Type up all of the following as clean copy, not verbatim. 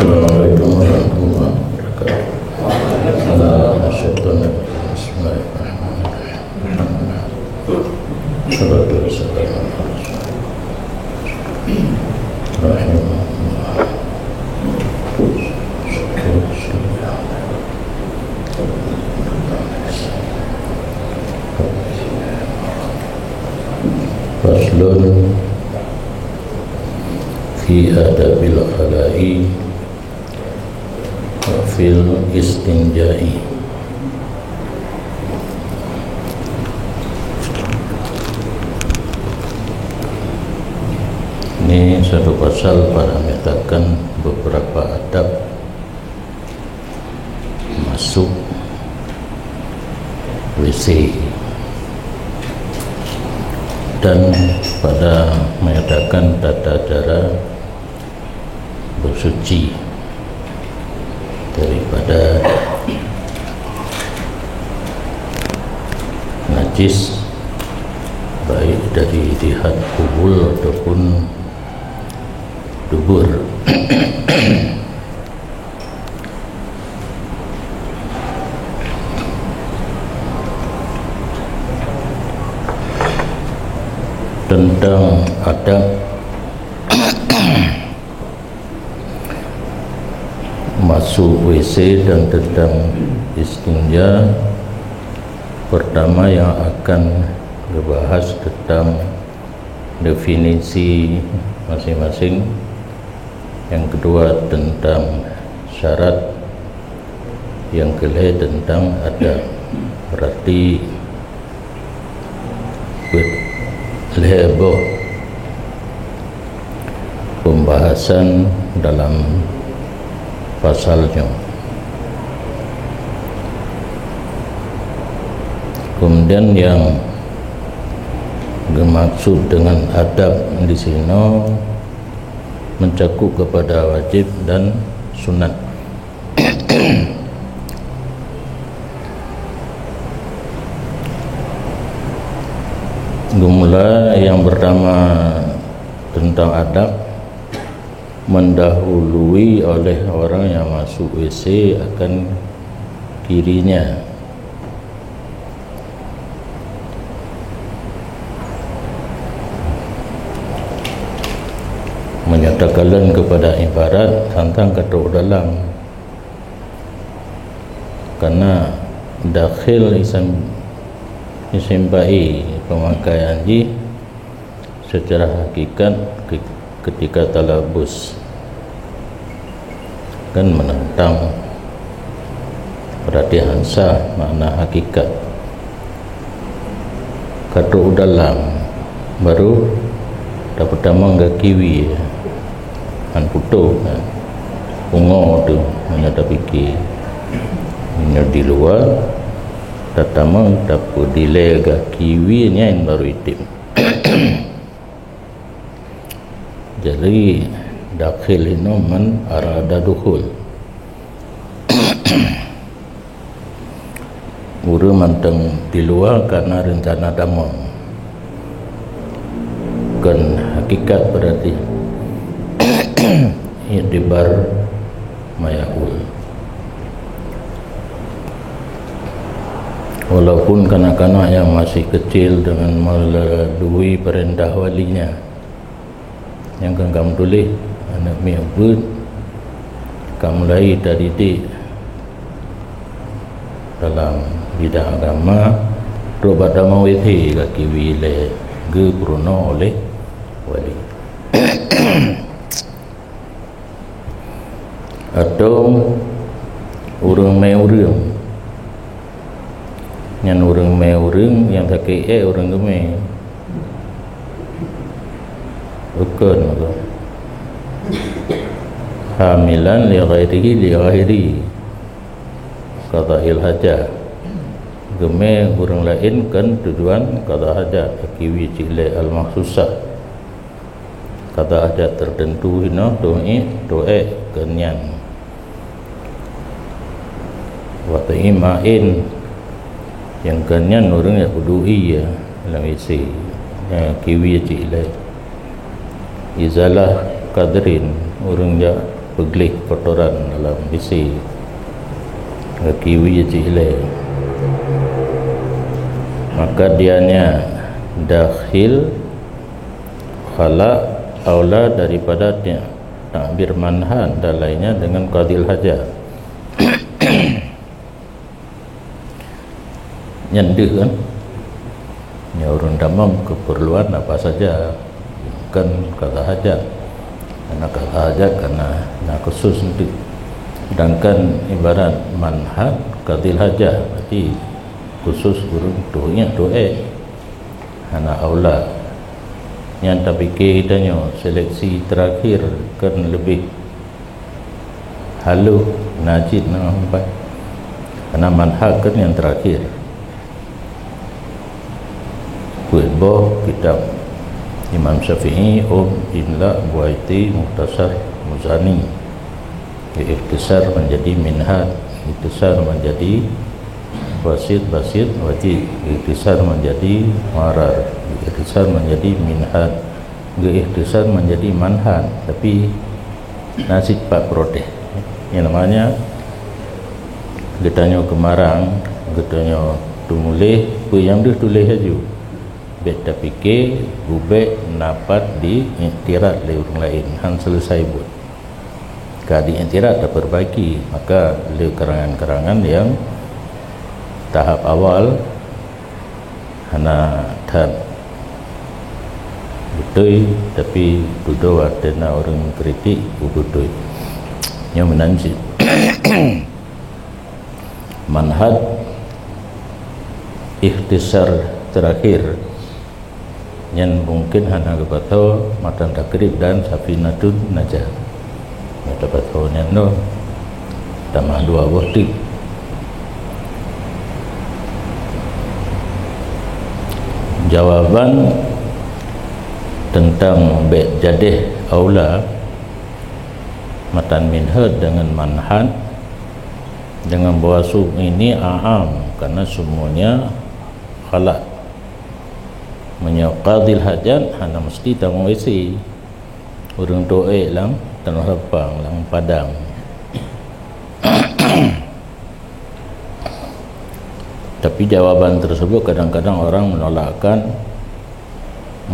Assalamualaikum warahmatullahi wabarakatuh. Bismillahirrahmanirrahim. Salatu wassalamu ala Rasulullah. Faslun fi adabil khala'i wa fil istinja'i. Ini satu pasal menyatakan beberapa adab masuk WC dan pada menyatakan tata cara bersuci daripada najis, baik dari lihat kubul ataupun dubur. Tentang adab masuk WC dan tentang istinja, pertama yang akan dibahas tentang definisi masing-masing, yang kedua tentang syarat, yang ketiga tentang adab. Berarti leboh pembahasan dalam pasalnya. Kemudian yang dimaksud dengan adab di sini mencakup kepada wajib dan sunat. Jumlah yang pertama tentang adab, mendahului oleh orang yang masuk WC akan kirinya. Menyatakan kepada ibarat tentang ketuk dalam, karena dakhil isimbai pemakaian ji secara hakikat ketika talabus kan menentang perhatian sah makna hakikat. Ketuk dalam baru dapat pertama enggak kiwi kan putu kan ungo tu menyata fikir ini di luar pertama dapat dilega kiwi ni yang baru itim. Jadi dakhil ini man arada dukhul uru manteng di luar karena rencana damang kan hakikat berarti i'tibar mayahul. Walaupun kanak-kanak yang masih kecil dengan melalui perintah walinya yang kan kamu tulis anak mi'bud kamu mulai dari dik dalam bidang agama robat damang witi kaki wile ge pruno oleh wali. Atau urang mai urang yang urang mai urang yang tak urang gemai bukan maka hamilan li ghairi kata ilhaja gemai urang lain kan tujuan kata hajat kiwi cile al maksusah kata hajat tertentu hina doa kenyan wa ta'imain yang kenyan orang yang berdui ya dalam isi kiwi cile izalah kadrin orang yang peglih kotoran dalam WC kiwi jihile, maka dianya dakhil khala aula daripada takbir manhan dan lainnya dengan qadil hajat. Nyendih kan ya, orang damam keperluan apa saja, bukan kata hajat, karena kata hajat karena khusus untuk. Sedangkan ibarat manhat qadil hajat berarti khusus urung doa hana aula. Yang tak fikir tanya seleksi terakhir kan lebih halu najib nampak, karena manhat kan yang terakhir. Kuitbah kitab Imam Syafi'i Imla Buaiti Mukhtasar Muzani, ikhtisar menjadi minhaj, ikhtisar menjadi basit wajib, ikhtisar menjadi marar, ikhtisar menjadi minhaj, ikhtisar menjadi manhaj. Tapi nasib Pak Proteh yang namanya getanya kemarang, getanya tumulih yang dia tulis aja beta fikir gubek napat di intirat oleh orang lain han selesai buat kadi intirat dah perbaiki, maka oleh kerangan-kerangan yang tahap awal hana dan betul, tapi duduk ada orang kritik betul yang menanjib manhaj ikhtisar terakhir yang mungkin hana kepada matan takrib dan safinatun najah dapat tahunya no tambah dua waktu. Jawaban tentang bait jadih aula matan minhaj dengan manhaj dengan bawasub ini aam, karena semuanya khalaq menyaqadil hajat hana mesti tamu isi urang doa lang tanah lapang lang padang. Tapi jawaban tersebut kadang-kadang orang menolakkan.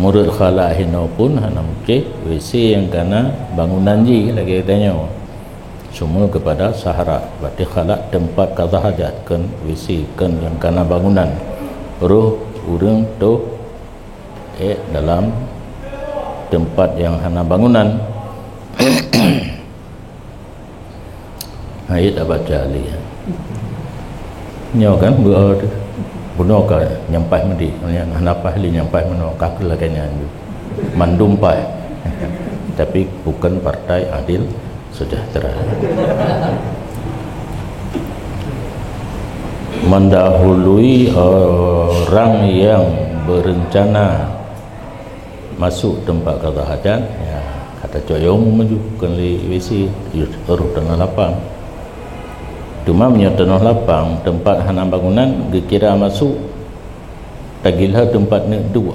Murid khala hina pun hana mungkin WC yang kana bangunan ji lagi tanya semua kepada sahara, berarti khala tempat qada hajat kan WC kan yang kana bangunan ruh urang tu dalam tempat yang hana bangunan. Ayat abad jali nyo kan bunuh ka nyampai mandi hanapah li nyampai mano kakul laganya mandumpai tapi bukan partai adil sejahtera. Mendahului orang yang berencana masuk tempat qada hajat ya, kata coyong maju kan li WC urut tanah lapang cuma punya tanah lapang tempat hana bangunan dikira masuk tagilha tempat ni dua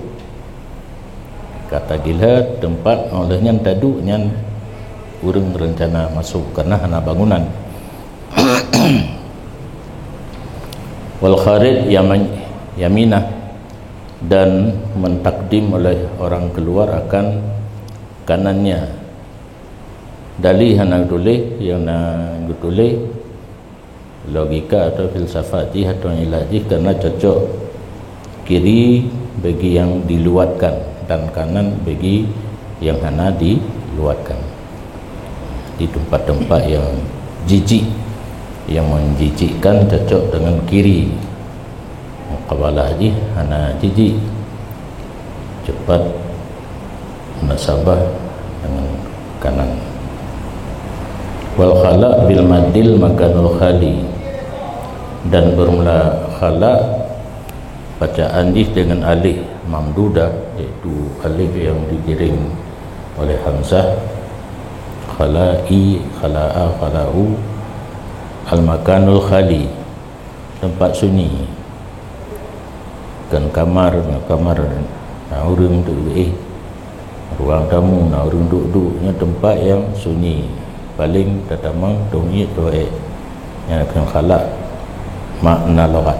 kata gilha tempat olehnya tadu nyan urang rencana masuk karena hana bangunan. Wal kharid yaminah dan mentakdim oleh orang keluar akan kanannya. Dalih yang tulis yang tulis logika atau filsafati atau ilahi karena cocok kiri bagi yang diluatkan dan kanan bagi yang hana diluatkan di tempat-tempat yang jijik yang menjijikkan cocok dengan kiri muqabalah ji hana jijik cepat munasabah dengan kanan. Wal khala bil madil makanul khali, dan bermula khala bacaan ji dengan alif mamdudah, iaitu alif yang digiring oleh hamzah. Khalai, khalaa, khalau, al makanul khali, tempat sunyi kan kamar urang tu ruang tamu urang duduknya tempat yang sunyi paling tatamang dongi doe yang akan khalaq makna lughat.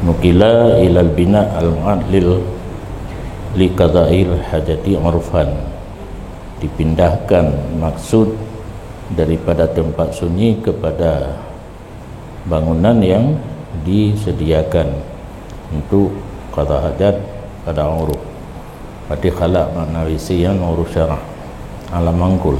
Nukila ilal bina al-mu'adlil li qada'il hajati urfan, dipindahkan maksud daripada tempat sunyi kepada bangunan yang disediakan untuk qada hajat pada uruf. Berarti khalaq makna wisian uruf syarah alam mangkul.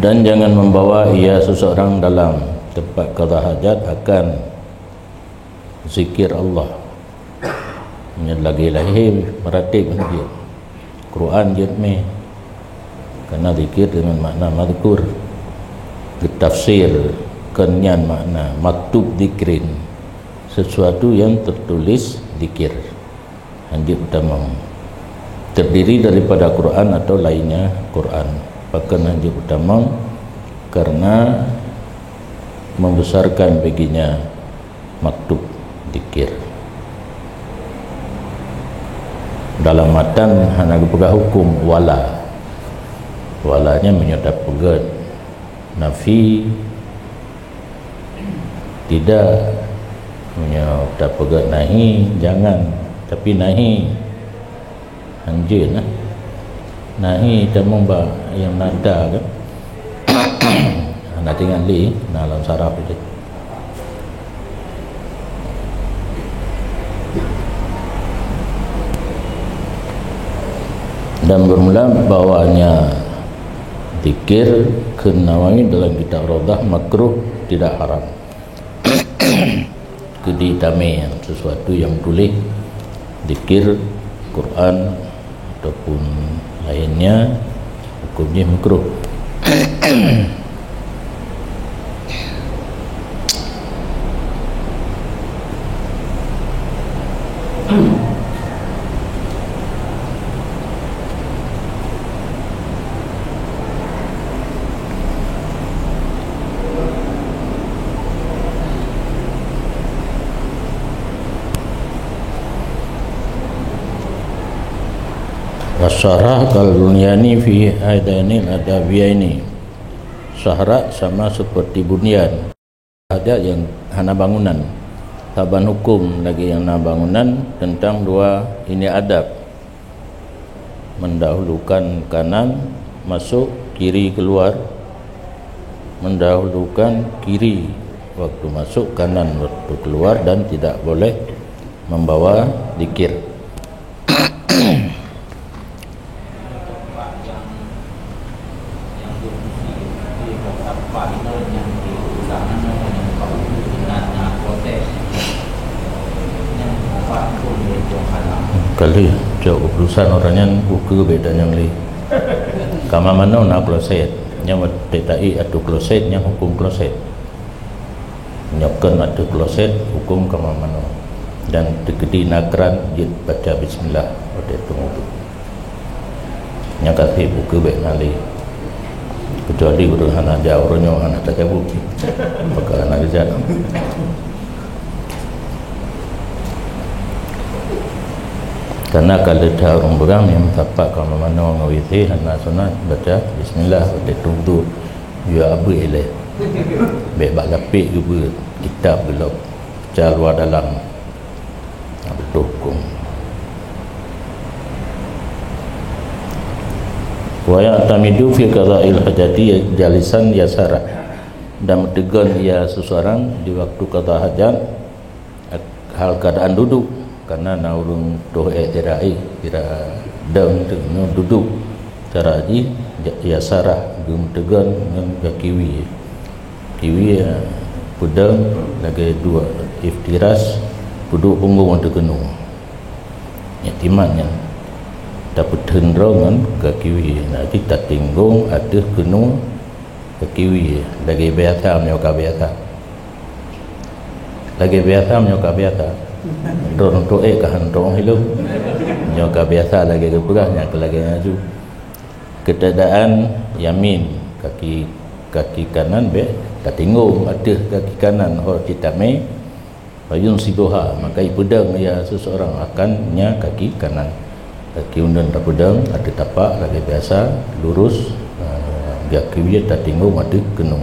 Dan jangan membawa ia seseorang dalam tempat qada hajat akan zikir Allah. Lagi lahir meratib dia Quran jadmi, kerana zikir dengan makna madhkur, tafsir kenyan makna maktub zikrin, sesuatu yang tertulis zikir. Hanjit utama terdiri daripada Quran atau lainnya Quran. Bahkan hanjit utama karena membesarkan baginya maktub zikir. Dalam matan hana pegah hukum walanya menyodap pegat nafi, tidak menyodap pegat nahi, jangan, tapi nahi anjir nah. Nahi tamang ba yang nada kan. Nak tengok li dalam saraf itu. Dan bermula bawanya zikir ke Nawawi dalam kitab Rawdah makruh, tidak haram. Keditame sesuatu yang tulis zikir Quran ataupun lainnya hukumnya makruh. Wasyarah kal-bunyani fi hadainil adabiyaini. Syahrak sama seperti bunyan, ada yang hana bangunan, taban hukum lagi yang hana bangunan tentang dua ini adab. Mendahulukan kanan masuk, kiri keluar. Mendahulukan kiri waktu masuk, kanan waktu keluar, dan tidak boleh membawa zikir. Kali jauh urusan orangnya buku beda yang li. Kama mana nak kloset, yang tetai atau kloset yang hukum kloset. Nyokkan atau kloset hukum kama mana. Dan tegedi nakran jid baca bismillah pada tunggu. Yang kasih buku beda li. Kecuali urusan aja orangnya anak tak buku. Bakal nak kerja. Karena kalau ada orang berang yang tapak kalau mana orang witi hendak sunat baca bismillah pada tunggu ya abu eleh bebak lapik juga kitab gelap pecah luar dalam bertukung wa ya'tamidu fi qada'il hajati jalisan yasara, dan tegan ia seseorang di waktu qada hajat hal keadaan duduk. Karena naurung doa tirai kira dam tu duduk cara ji ya sarah gum tegan dengan kiwi pedang lagi dua iftiras duduk punggung untuk kenu yatimannya dapat hendrongan ke kiwi nanti tak tinggung ada kenu ke kiwi lagi biasa menyoka biasa dorong doa kahan dorong hidup nyoka biasa lagi keperahnya lagi ngaju keadaan yamin kaki kanan be tatinggung ada kaki kanan hor kitame bayun siboha maka pedang ya seseorang akannya kaki kanan kaki undang tak pedang ada tapak lagi biasa lurus dia kiwi tak tinggal mati kena.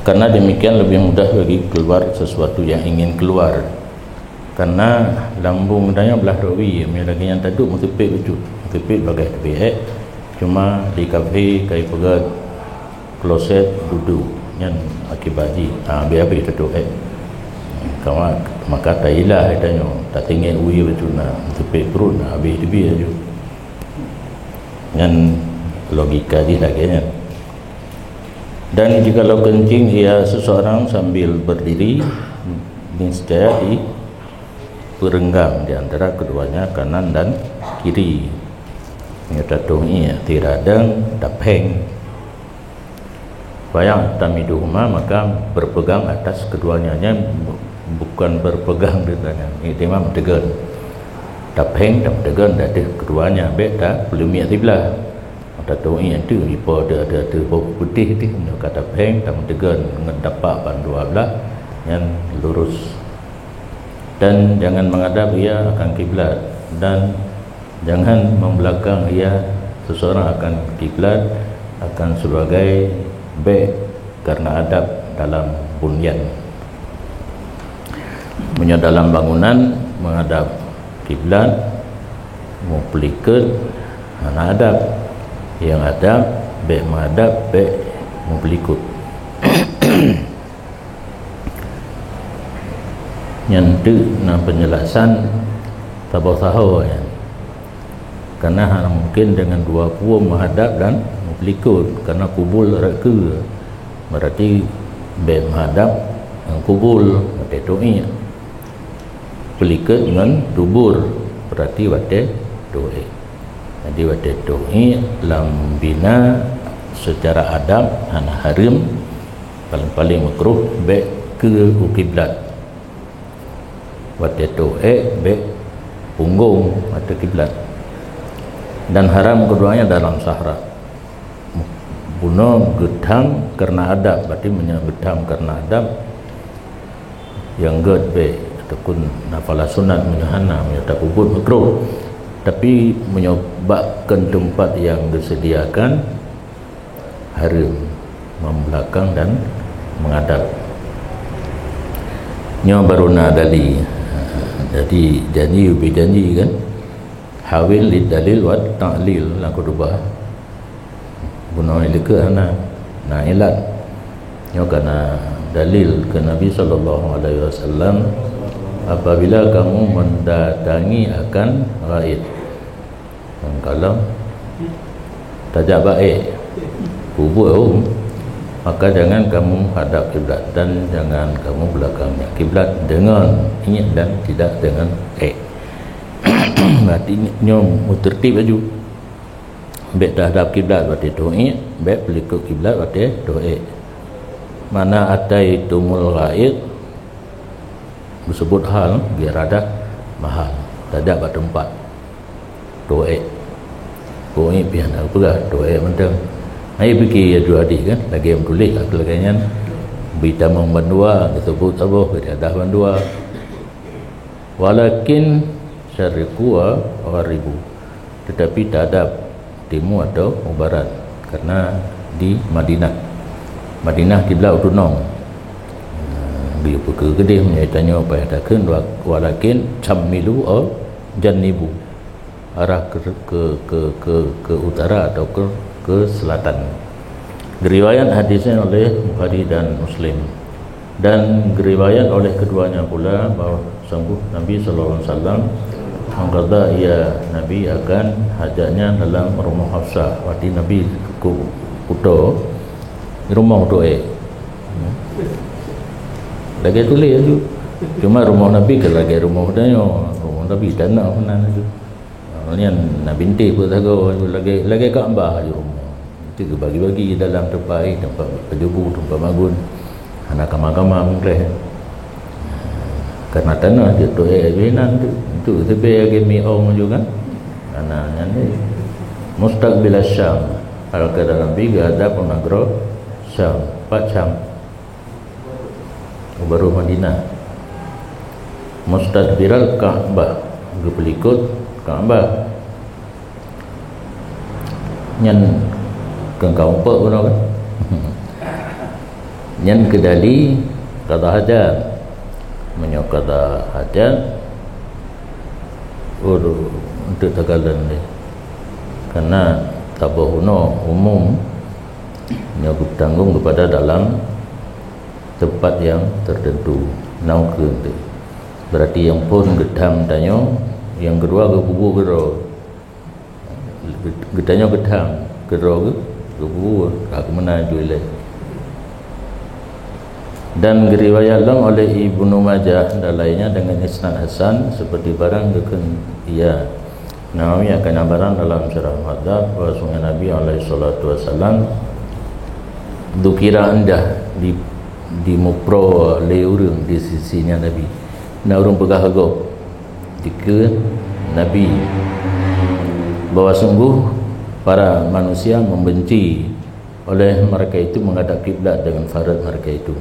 Karena demikian lebih mudah bagi keluar sesuatu yang ingin keluar. Karena lambung daya belah rawi lagi yang taduk mutipik wujud mutipik bagai tepik cuma di kafe kai pegat kloset duduk yang akibat biar taduk kawan maka tailah tanya tak tinggal uyi wujud na mutipik perut na habis lebih aja dengan logika dia lagi. Dan jika lo kencing ia seseorang sambil berdiri niscaya di berenggang di antara keduanya kanan dan kiri. Nyatatung ia tiradang dapeng. Bayang tamiduhuma maka berpegang atas keduanya bukan berpegang dengannya. Ini memang tegan. Dapeng dan tegan dari keduanya beta belum ia tibelah. Nyatatung ia itu ipo ada putih itu kata dapeng dan tegan ngedapak bandua belah yang lurus. Dan jangan menghadap ia akan kiblat dan jangan membelakang ia seseorang akan kiblat akan sebagai baik karena adab dalam bunyan. Punya dalam bangunan menghadap kiblat memplikat anak adab yang adab baik menghadap baik memplikut. Yang na penjelasan tabau tahu ya. Karena mungkin dengan dua puang menghadap dan mempelikut karena kubul reka berarti be menghadap yang kubul wate doa pelikut dengan dubur berarti wate doa. Jadi wate doa lambina secara adab hana harim paling makruh be ke kiblat wate doa be punggung atau kiblat dan haram keduanya dalam sahara bunuh gedam karena adab berarti menyegedam karena adab yang ged be ataupun nafala sunat menyahana menyata kubur makruh tapi menyebabkan tempat yang disediakan haram membelakang dan menghadap nyo baruna dali. Jadi janji kan hawil lidalil wa ta'lil la kudubah bunuh ilke ana na ilat nyo kana dalil ke Nabi sallallahu alaihi wasallam apabila kamu mendatangi akan ghaib kalau tajak baik kubur maka jangan kamu hadap kiblat dan jangan kamu belakangnya kiblat dengan ingat dan tidak dengan berarti nyom tertib baju baik hadap kiblat berarti doa baik pelikut kiblat berarti doa mana atai tumul ghaib disebut hal biar ada mahal tidak bertempat doa pian apa doa mentang. Hai fikir ya dua adik kan lagi yang tulis akalnya berita membandua disebut apa berita bandua walakin syariqwa gharibu tetapi tak ada timur atau barat karena di Madinah kiblat utunong dia pergi gede menyatanya apa yang takkan walakin camilu janibu arah ke utara atau ke selatan. Riwayat hadisnya oleh Bukhari dan Muslim dan riwayat oleh keduanya pula bahawa sungguh Nabi sallallahu alaihi wasallam mengqada ia Nabi akan hajatnya dalam rumah Hafsah waktu Nabi kuto di rumah doa lagi tulis aja cuma rumah Nabi ke lagi rumah Nabi tanah mana tu ni Nabi binti pun lagi Kaabah aja rumah itu bagi-bagi dalam tempat pejubu tempat magun anak kamar-kamar mungkin karena tanah dia tu binan tu tapi lagi miong juga anak ni mustaqbil Syam al-qadar Nabi ada pun negara Syam 4 Syam baru Madinah mustadbiral Ka'bah, gepelikut Ka'bah. Nyan kengkau empat pun kan. Nyan kedali kata hajat, menyokata hajat untuk tagalan dia, karena tabahuno umum nyokut tanggung kepada dalam tempat yang tertentu. Nauke berarti yang pun gedam tanyo, yang kedua ke bubu gero, gedanyo gedam gero ke bubu ke mana jual. Dan diriwayatkan oleh Ibnu Majah dan lainnya dengan isnad hasan seperti barang keken ia Nawawi akan barang dalam syarah Muhadzab bahwa sungai Nabi alaihi salatu wasallam dukira anda di mupro leurung di sisinya Nabi. Na urung pegah hago jika Nabi bahwa sungguh para manusia membenci oleh mereka itu menghadap kiblat dengan farad mereka itu.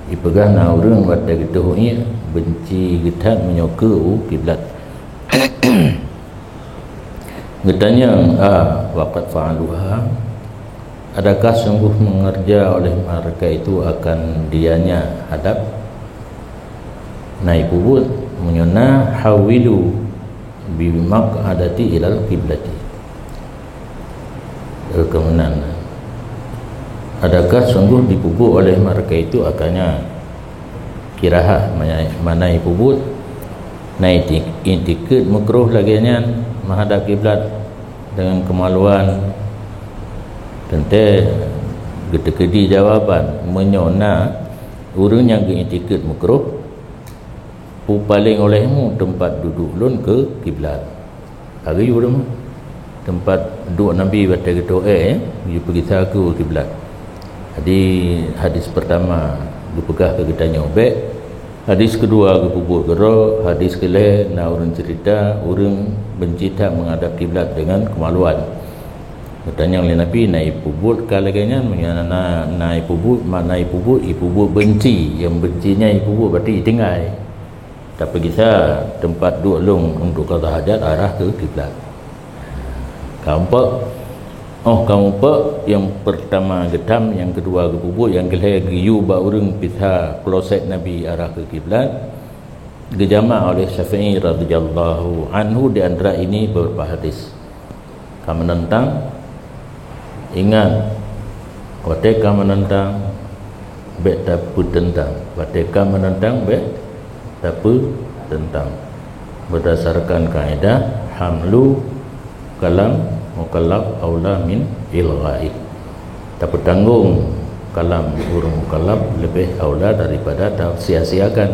Ipegah na urang pada gitu ni benci getat menyoka kiblat. Getanya waqad fa'aluha, adakah sungguh mengerja oleh mereka itu akan dianya hadap naik kubur menyona hawilu bi maq'adati ilal qiblati. Kemudian adakah sungguh dipubuk oleh mereka itu akannya kiraha manai pubut naik intikad makruh laginya menghadap kiblat dengan kemaluan. Tentu gede-gede jawapan menyona urang yang intikad makruh pu paling olehmu tempat duduk lun ke kiblat. Hari urang tempat duduk Nabi baca doa dia pergi saku kiblat. Jadi hadis pertama dipegah ke gedanya obek, hadis kedua ke bubuk gero, hadis kelih na urang cerita urang benci tak menghadap kiblat dengan kemaluan. Bertanya oleh Nabi naik pubut kalaganya menyana naik pubut mana naik pubut ibu benci, yang bencinya ibu berarti tinggal. Tapi kita tempat duduk long untuk qada hajat arah ke kiblat. Keempat kamu yang pertama gedam, yang kedua ke bubuk, yang kelih giyu ba urang pisah kloset Nabi arah ke kiblat. Dijama' oleh Syafi'i radhiyallahu anhu di antara ini beberapa hadis. Kamu menentang ingat wateka menentang bet tapu tentang, wateka menentang bet tapu tentang, berdasarkan kaidah hamlu kalam mukallaf aula min ilghai. Tak bertanggung kalam urang mukallaf lebih aula daripada sia-siakan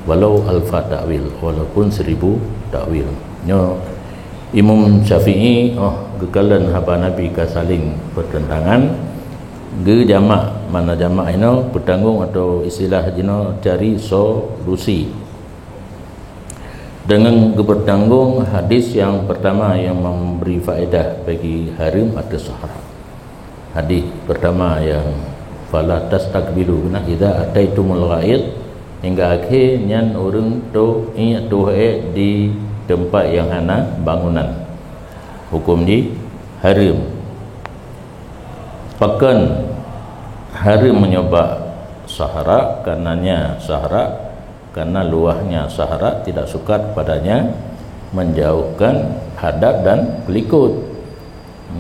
walau alfa ta'wil, walaupun 1000 ta'wil. Nyo Imam Syafi'i gekalan haba Nabi ka saling pertentangan ge jamak, mana jamak ino bertanggung atau istilah jino cari solusi dengan bertanggung. Hadis yang pertama yang memberi faedah bagi harim atau sahara. Hadis pertama yang fala tastakbilu na idza ataitumul ghaid, hingga akhir nyan urang tu di tempat yang hana bangunan, hukum di harim. Pakan harim menyebab sahara karenanya sahara, karena luahnya sahara tidak suka padanya menjauhkan hadap dan pelikut.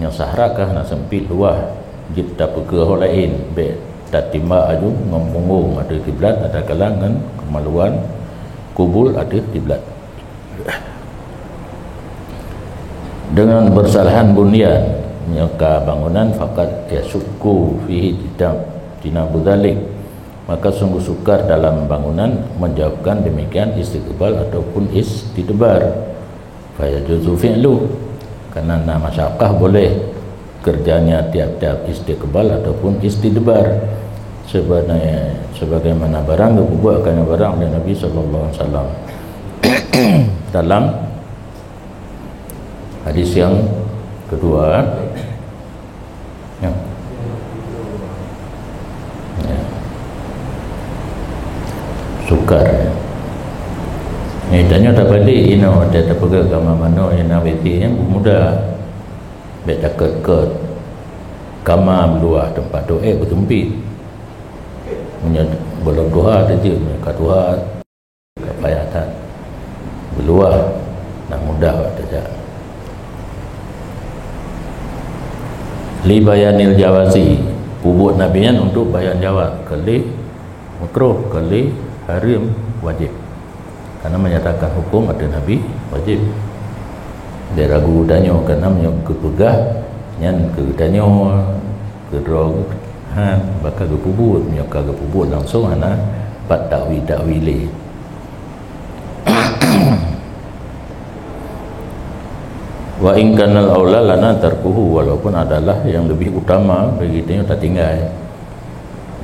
Yang sahara kah nak sempit luah kita pergi lain be tak timba aju ngomong ada kiblat, ada kalangan kemaluan kubul ada kiblat. Dengan bersalahan bunyan nyaka bangunan fakat yasukku fihi tinabu dzalik, maka sungguh sukar dalam bangunan menjawabkan demikian istiqbal ataupun istidbar. Fa yajuzu fi'lu, karena nama syaqah boleh kerjanya tiap-tiap istiqbal ataupun istidbar, sebenarnya sebagaimana barang dibuatkan barang oleh Nabi sallallahu alaihi wasallam dalam hadis yang kedua. Ya. tukar ya. Tanya tak balik ino ada pergi ke mana ina beti yang muda bet dekat ke kamar luar tempat doa bertempi punya belum doa saja mereka doa kepayatan berluar nak mudah saja li bayanil jawazi pubut nabiyan untuk bayan jawab kali makruh kali haram wajib karena menyatakan hukum ada nabi wajib dia ragu danyo karena menyok kepegah nyan ke danyo ke drog han bakal ke pubut menyok ke pubut langsung hana pat dakwile wa in kanal aula lana tarkuhu walaupun adalah yang lebih utama bagi kita tak tinggal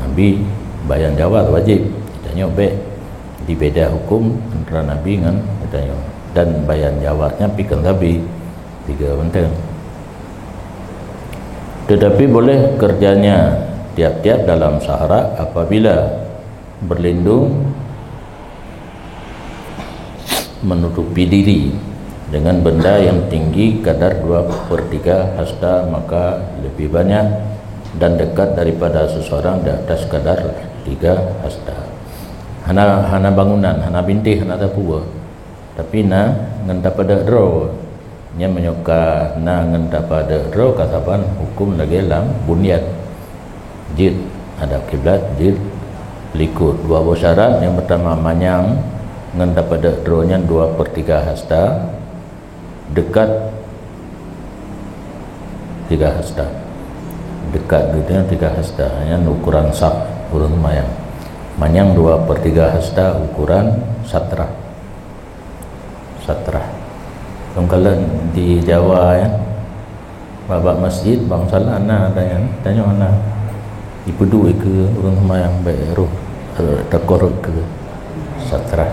nabi bayan jawab wajib tanya baik di beda hukum antara nabi dengan tanya dan bayan jawabnya pikir nabi tiga penting tetapi boleh kerjanya tiap-tiap dalam sahara apabila berlindung menutupi diri dengan benda yang tinggi kadar 2/3 hasta maka lebih banyak dan dekat daripada seseorang di atas kadar 3 hasta hana bangunan hana bintih hana tapua tapi na ngenda pada dro nya menyoka na ngenda pada dro kasaban hukum lagi dalam bunyat jid ada kiblat jid likut dua syarat yang pertama manyang ngenda pada dro nya 2/3 hasta dekat 3 hasta dekat gitu 3 hasta yang ukuran sak urun mayang manyang 2/3 hasta ukuran satra kalau di Jawa ya babak masjid bang salah ana tanya ana ipudu ke urun mayang baru tekor ke satra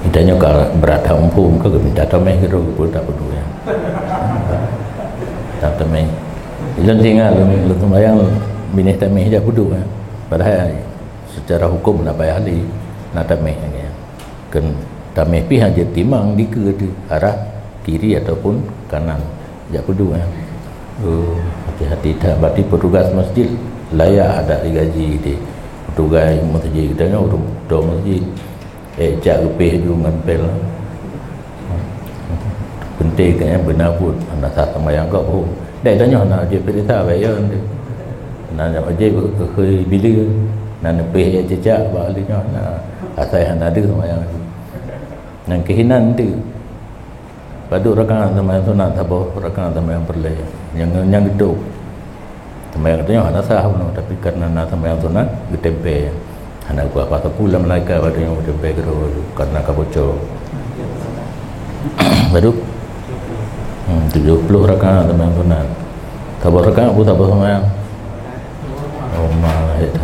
idanya kalau berada umpum ke minta tamai ke pun tak perlu ya tak tamai ilan tinggal lu mayang bini tamai je perlu ya padahal secara hukum nak bayar ahli nak tamai ya kan tamai pi hanya timang di ke arah kiri ataupun kanan je perlu ya hati-hati tak berarti petugas masjid layak ada digaji di petugas masjid katanya urut masjid jak lepih du ngempel penting kan benar pun anda tak sembahyang kau dah tanya nak je perintah bayar nak je ke bila nak lepih jejak baliknya nak asal hana ada sembahyang nang kehinan tu padu rakaat sembahyang sunat tabo rakaat sembahyang perle yang itu sembahyang tanya hana sah pun tapi karena nak sembahyang sunat getempe anak gua apa pulang mereka pada yang udah background karena kabocor baru 70 rakaat teman sunat tabar rakaat bu tabar sama yang oh malah itu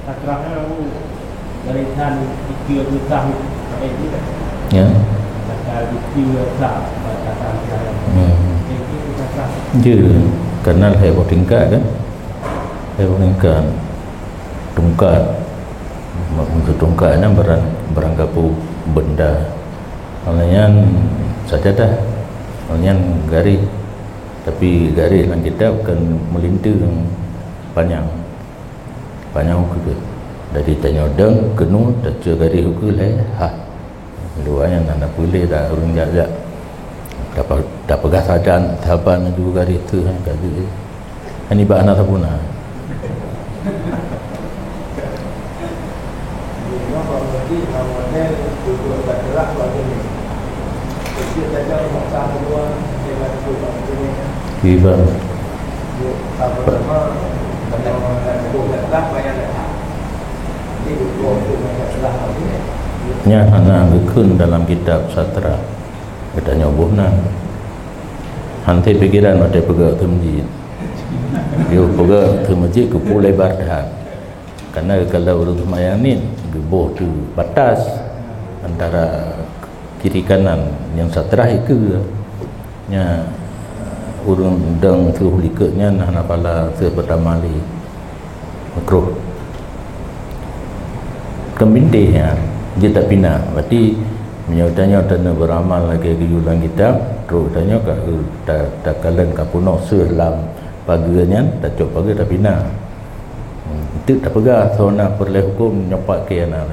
takrahnya dari tahun 30 tahun ya dari 30 tahun karena heboh tingkat kan menginginkan tungkat maksud tungkatnya beranggapu benda awalnya sajadah awalnya garis tapi garis yang kita bukan melintir panjang hukum dari tanya deng kenu tacu garis hukum leh dua yang anda boleh dah urung jajak dapat pegas sajan taban juga garis tu kan garis ini bahana sabuna Iba. Nya anak gekun dalam kitab satra katanya buhnan hanti pikiran ada pegak ke masjid dia pegak ke masjid ke pulai bardah karena kalau urut semayang ni gebuh tu batas antara kiri kanan yang satra itu nya urung deng tu likutnya nah pala se pertama li makruh. Kembintih ya, dia tak pindah. Berarti menyautannya tanah beramal lagi ulang kitab, terus tanya tak kalian kapuno selam paganya, tak cok pagi tak pindah. Itu tak pegah, so nak perleh hukum nyopak ke anak.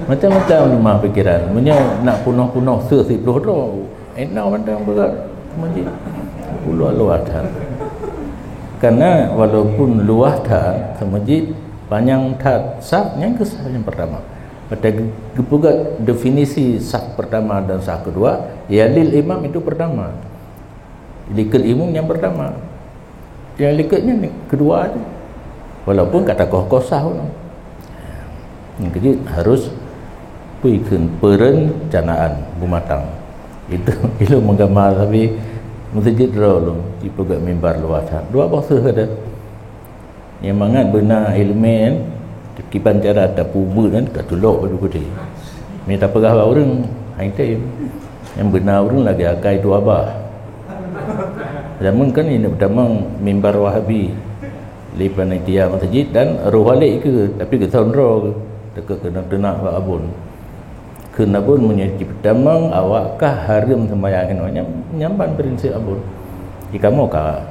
Macam-macam rumah fikiran. Punya nak punoh-punoh se-10 tu. Enak pandang berat masjid. Luar-luar tak. Karena walaupun luas tak, masjid panjang tak sah yang kesah yang pertama. Pada kepugat definisi sah pertama dan sah kedua, yalil imam itu pertama. Likut imam yang pertama. Yang likutnya kedua tu. Walaupun kata koh sah pun. Jadi harus puikan perencanaan bumatang. Itu ilmu menggambar tapi masjid dulu tipe gak mimbar luas. Dua bahasa ada. Yang mangat benar ilmu kiban cara tak pubu kan kat tulok padu gede. Minta pegah orang hai time. Yang benar orang lagi akai tu abah. Zaman kan ini pertama mimbar Wahabi. Lipan dia masjid dan rohalik ke tapi ke sondro dekat kena tenak Pak Abun. Kena pun menjadi pertama awakkah haram sembahyang nyamban prinsip Abun. Jika mau ka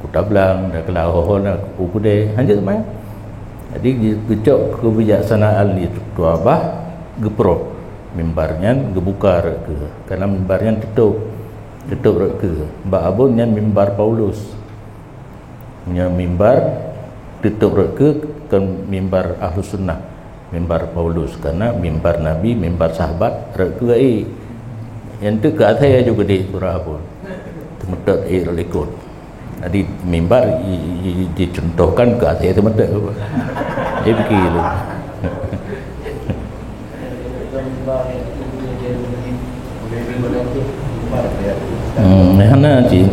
kutablang dah kelau nak ukude hanya sembahyang. Jadi gecok kebijaksanaan itu abah gepro mimbarnya gebukar ke karena mimbarnya tutup ke Mbak Abun yang mimbar Paulus punya mimbar tutup ke kan mimbar Ahlus Sunnah mimbar Paulus karena mimbar Nabi mimbar sahabat ke yang tu ke atas juga di surah Abun temetat lekot jadi mimbar dicontohkan ke atas temetat dia begitu Hana cik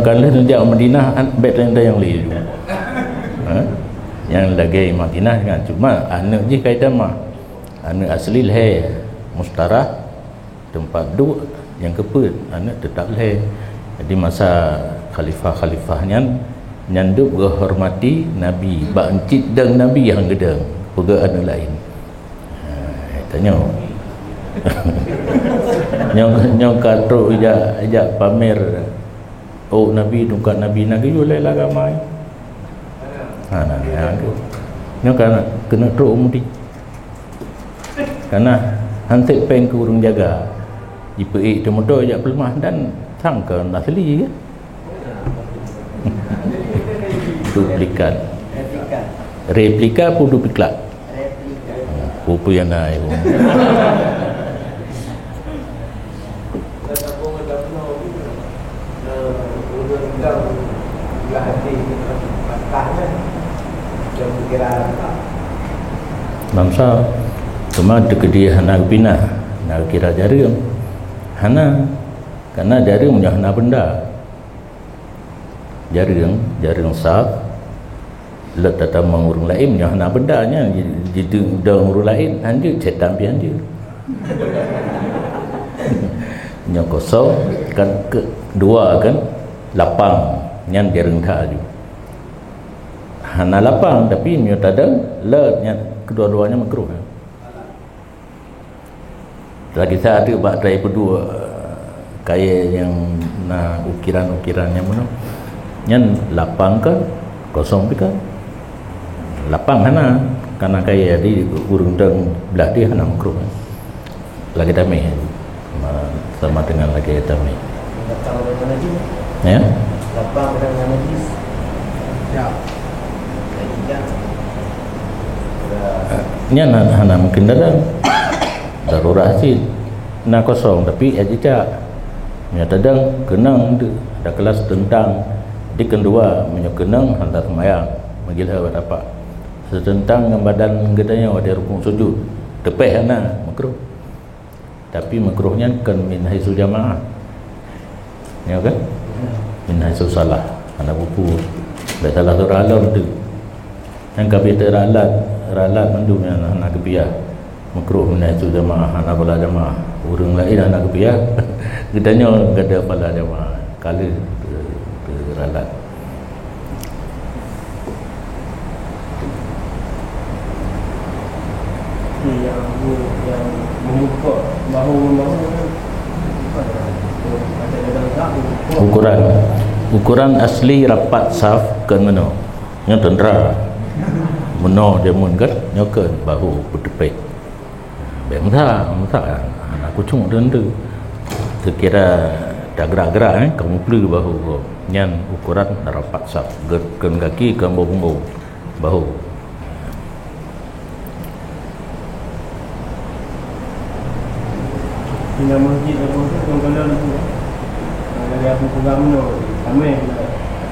kalau dia Madinah betul yang lain yang lagi Madinah kan cuma anak je kaitan mah anak asli leh mustarah tempat duduk yang keput anak tetap leh jadi masa khalifahnya nyanduk berhormati Nabi bak encik dan Nabi yang gedang pega anak lain tanya nyong katro ijak pamer oh Nabi nukat Nabi nak julai agama nah nyong kan kena tro umudi karena hantik peng kurung jaga IPE temodo ijak pelemah dan sangka asli ya duplikat replika pun duplikat pupu yang naik bangsa cuma dekat dia nak pindah nak kira jaring hana karena jaring punya hana benda jaring sah let datang mengurung lain punya hana bendanya jadi urung lain anjir cetam pian dia yang kosong kan kedua kan lapang yang jaring tak ada hana lapang tapi mio tadang letnya kedua-duanya makruh lagi saya ada buat try berdua kaya yang nah ukiran-ukirannya mana yang lapang kan kosong kan lapang hana karena kaya di urung deng belah dia hana makruh lagi damai sama dengan lagi damai ya lapang dengan najis ya nya hana mungkin darurat sih nak kosong tapi aja nya tadang kenang ada kelas tentang di kedua menyokenang hantar semayang magilha apa setentang dengan badan gedanya ada rukun sujud tepeh hana makruh tapi makruhnya kan min haisul jamaah ya kan min haisul salah hana buku dah salah surah alam tu yang kabita ralat mendungnya anak kebiah makruh min haisul jamaah hana bala jamaah urang lain anak kebiah gedanya gada bala jamaah kala ralat yang membuka bahu ukuran asli rapat saf kan mana nya tendera meno dia mun kan nyokeun bahu berdepek bemsa anak kucing tentu sekira dah gerak-gerak kamu perlu bahu nyan ukuran rapat saf gerken kaki ke bumbu bahu. Di masjid apa tu kalau tu dari aku pegang no kami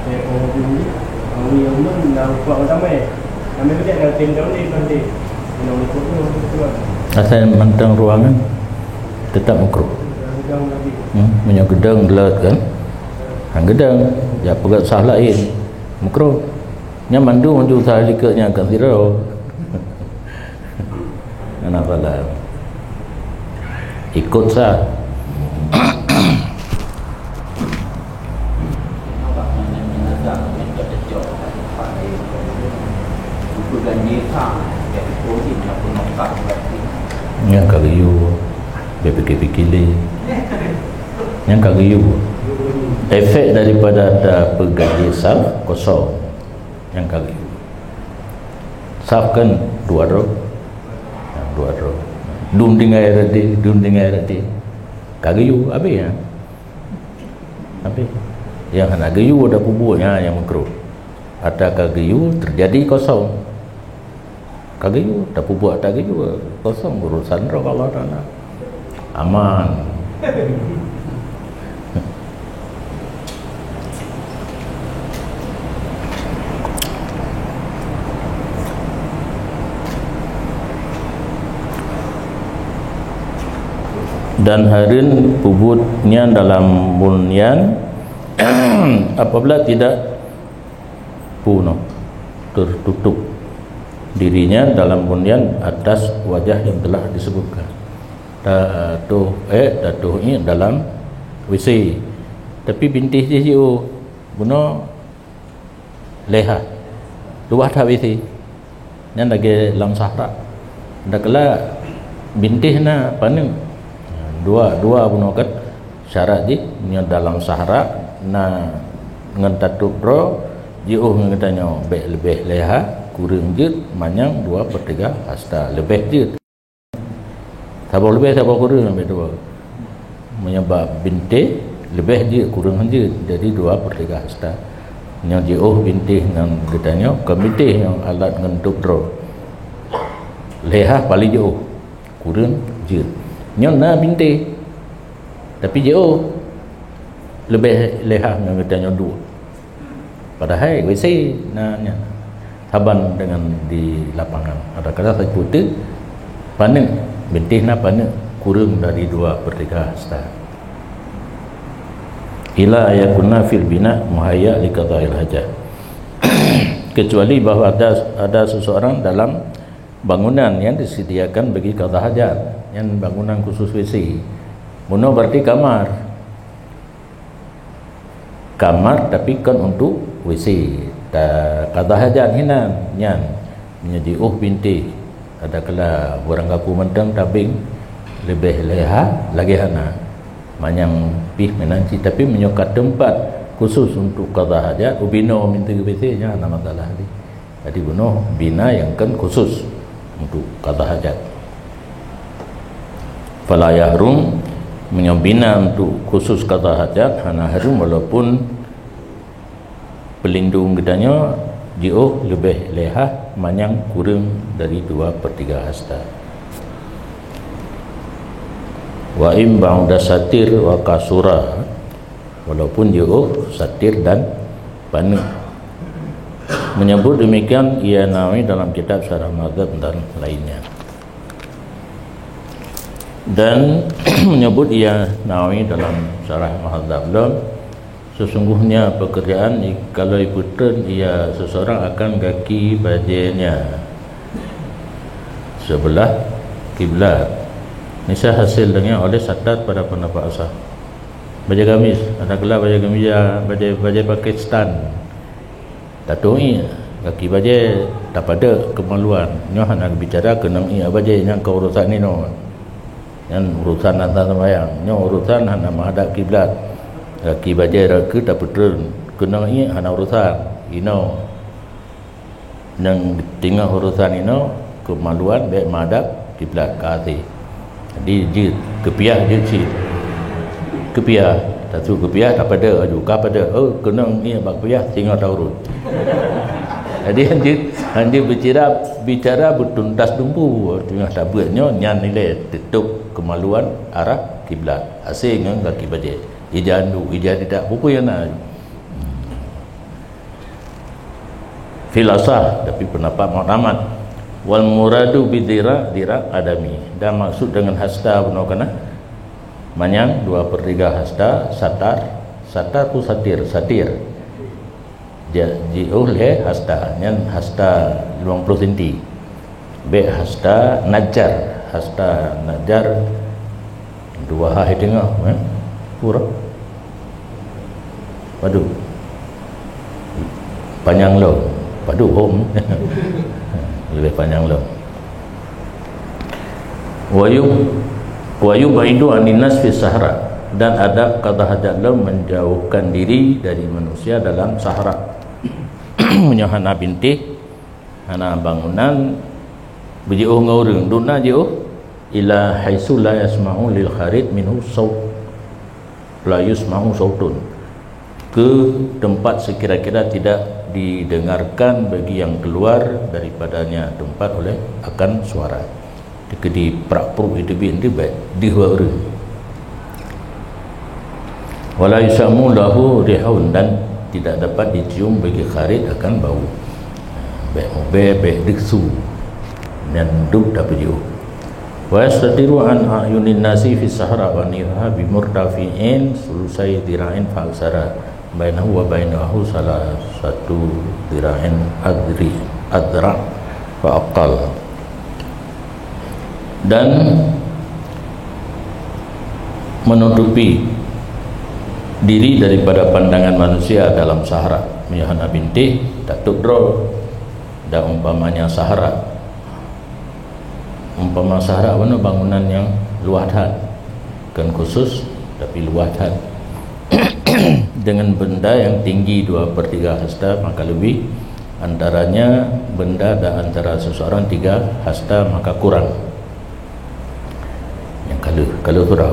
saya penghubung ni yang mun dah buat kami kerja dengan tim ni nanti yang ikut tu asal mentang ruangan tetap makruh. Punya gedang gelat kan hang gedang ya pegat sah lain makruh nya mandu sah likatnya kan zero kenapa lah ikut sah. Yang kagayu BPKP yang kagayu efek daripada ada pergaji saf kosong yang kagayu saf kan dua row dunding air tadi kagayu habis ya habis yang kena gayu ada pubuhnya yang makruh ada kagayu terjadi kosong kagayu tak pubuh tak gayu kosong urusan roh Allah Ta'ala aman. Dan harin pubutnya dalam bunyan apabila tidak puno tertutup dirinya dalam bunyan atas wajah yang telah disebutkan. Datuh ini dalam WC tapi bintih dia buno leha luar dah WC yang lagi dalam sahara dah kala bintih na paning dua buno kat syarat di dalam sahara na ngan tatup ro jiuh ngatanya lebih leha kurang jut manyang 2/3 hasta lebih jut sabar lebih sabar kurang betul menyebab binti lebih jut kurang jut jadi 2/3 hasta yang jiuh binti ngan katanya komite yang alat ngan tupro leha paling jauh kurang jut nyona binti tapi jauh lebih leha ngan katanya 2 padahal WC nanya saban dengan di lapangan ada kala saya putih panen bintih na panen kurang dari 2/3 hasta ila ayakuna fil bina muhayya li qada'il hajat kecuali bahawa ada seseorang dalam bangunan yang disediakan bagi qada hajat yang bangunan khusus WC muno berarti kamar tapi kan untuk WC qada hajat hinan nyan menjadi binti ada kala orang kapu mentang tabing lebih leha lagi hana manyang pih menanci tapi menyokat tempat khusus untuk qada hajat ubino minta ke WC nya nama masalah ni jadi bunuh bina yang kan khusus untuk qada hajat fala yahrum menyabina untuk khusus qada hajat hana harum walaupun pelindung gedanya jauh lebih leha manyang kurang dari 2/3 hasta wa im ba'da satir wa kasura walaupun jauh satir dan panik menyebut demikian ia nawi dalam kitab Syarah Mazhab dan lainnya dan menyebut ia nawi dalam Syarah Mazhab sesungguhnya pekerjaan kalau ikutan ia seseorang akan kaki bajunya sebelah kiblat nisa hasil dengan oleh sadat pada pendapat asal baju gamis ada gelap baju gamis baju Pakistan tatoi kaki baje tak pada kemaluan nyo nak bicara kenang ia baje yang ke urusan ni no yang urusan antara sembahyang nyo urusan hana menghadap kiblat kaki baje ke tak betul kenang ia hana urusan ino nang tinggal urusan ino kemaluan baik menghadap kiblat kasih jadi je kepiah je si kepiah tak tu kepiah tak pada juga pada kenang ia bak kepiah tinggal taurut. Jadi hanya bicara bertuntas dumpu tengah tabutnya nyan nilai tutup kemaluan arah kiblat asing dengan kaki baje ijandu ijad tidak buku yang nak filasah tapi pendapat muhammad wal muradu bidira dira adami dan maksud dengan hasta benar kana manyang 2/3 hasta satar tu satir ji'uh le hasta nyan hasta 50 cm be hasta najar 2 hari tengah pura padu panjang lo padu home lebih panjang lo wayu baidu aninas fi sahara dan adab kata hajat lo menjauhkan diri dari manusia dalam sahara menyahana binti hana bangunan bejiuh ngurung duna jiuh ila haitsu la yasma'u lil kharid minhu saut la yasma'u sautun ke tempat sekira-kira tidak didengarkan bagi yang keluar daripadanya tempat oleh akan suara di prakpur itu binti baik dihwaru wala yusamu lahu rihun dan tidak dapat dicium bagi kharid akan bau baik diksu dan duk tak berjiu wa yastadiru an ayunin nasi fi sahara wa nirha bi murtafi'in sulusai dira'in fa aksara bainahu wa bainahu salah satu dira'in adra fa aqal dan menutupi diri daripada pandangan manusia dalam sahara menyahana binti tak tudro dan umpamanya sahara mana bangunan yang luahan kan khusus tapi luahan dengan benda yang tinggi 2/3 hasta maka lebih antaranya benda dan antara seseorang 3 hasta maka kurang yang kalau surah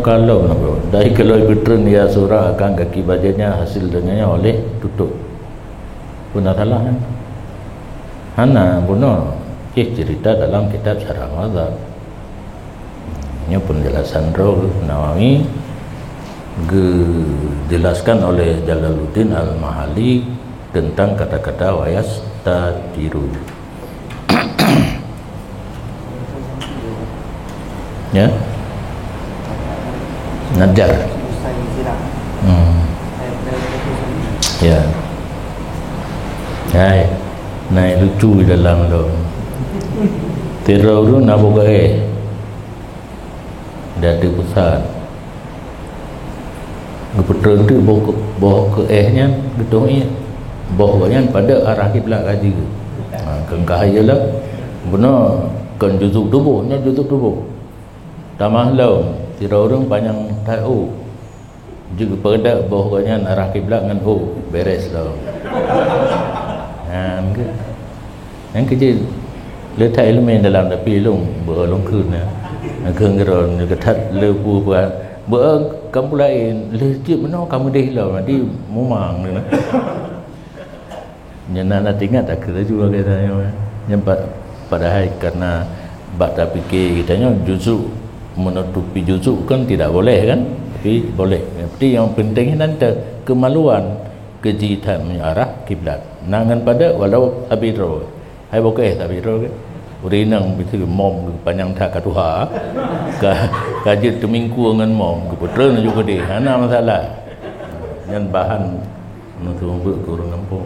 kalau dari kalau betren dia surah akan kaki bajanya hasil dengannya oleh tutup benar salah kan hana bunuh cerita dalam kitab Syarah Mazhab ini penjelasan Nawawi dijelaskan oleh Jalaluddin Al-Mahali tentang kata-kata wayas tadiru ya najar ya hai naik lucu dalam lo teror tu nak buka dah ada pusat kebetulan tu bawa ke nya gedung ni bawa pada arah kiblat kaji kengkahaya lah benar kan juzuk tubuh tamah lau tidak orang panjang tahu juga pada bahawanya arah kiblat dengan beres lau yang kerja letak elemen dalam tapi long berlong kun keung geron ketat lepu buat kamu lain legit benar kamu deh lau nanti mumang ni nak ingat tak kira juga katanya yang padahal karena bak tak fikir katanya juzuk menutupi juzuk kan tidak boleh kan tapi boleh tapi yang penting nanti kemaluan kejitan mengarah kiblat nangan pada walau abidro hai boleh abidro ke urinang betul mom panjang tak katuha kaji temingku dengan mom kebetulan juga deh hana masalah yang bahan untuk kurang kampung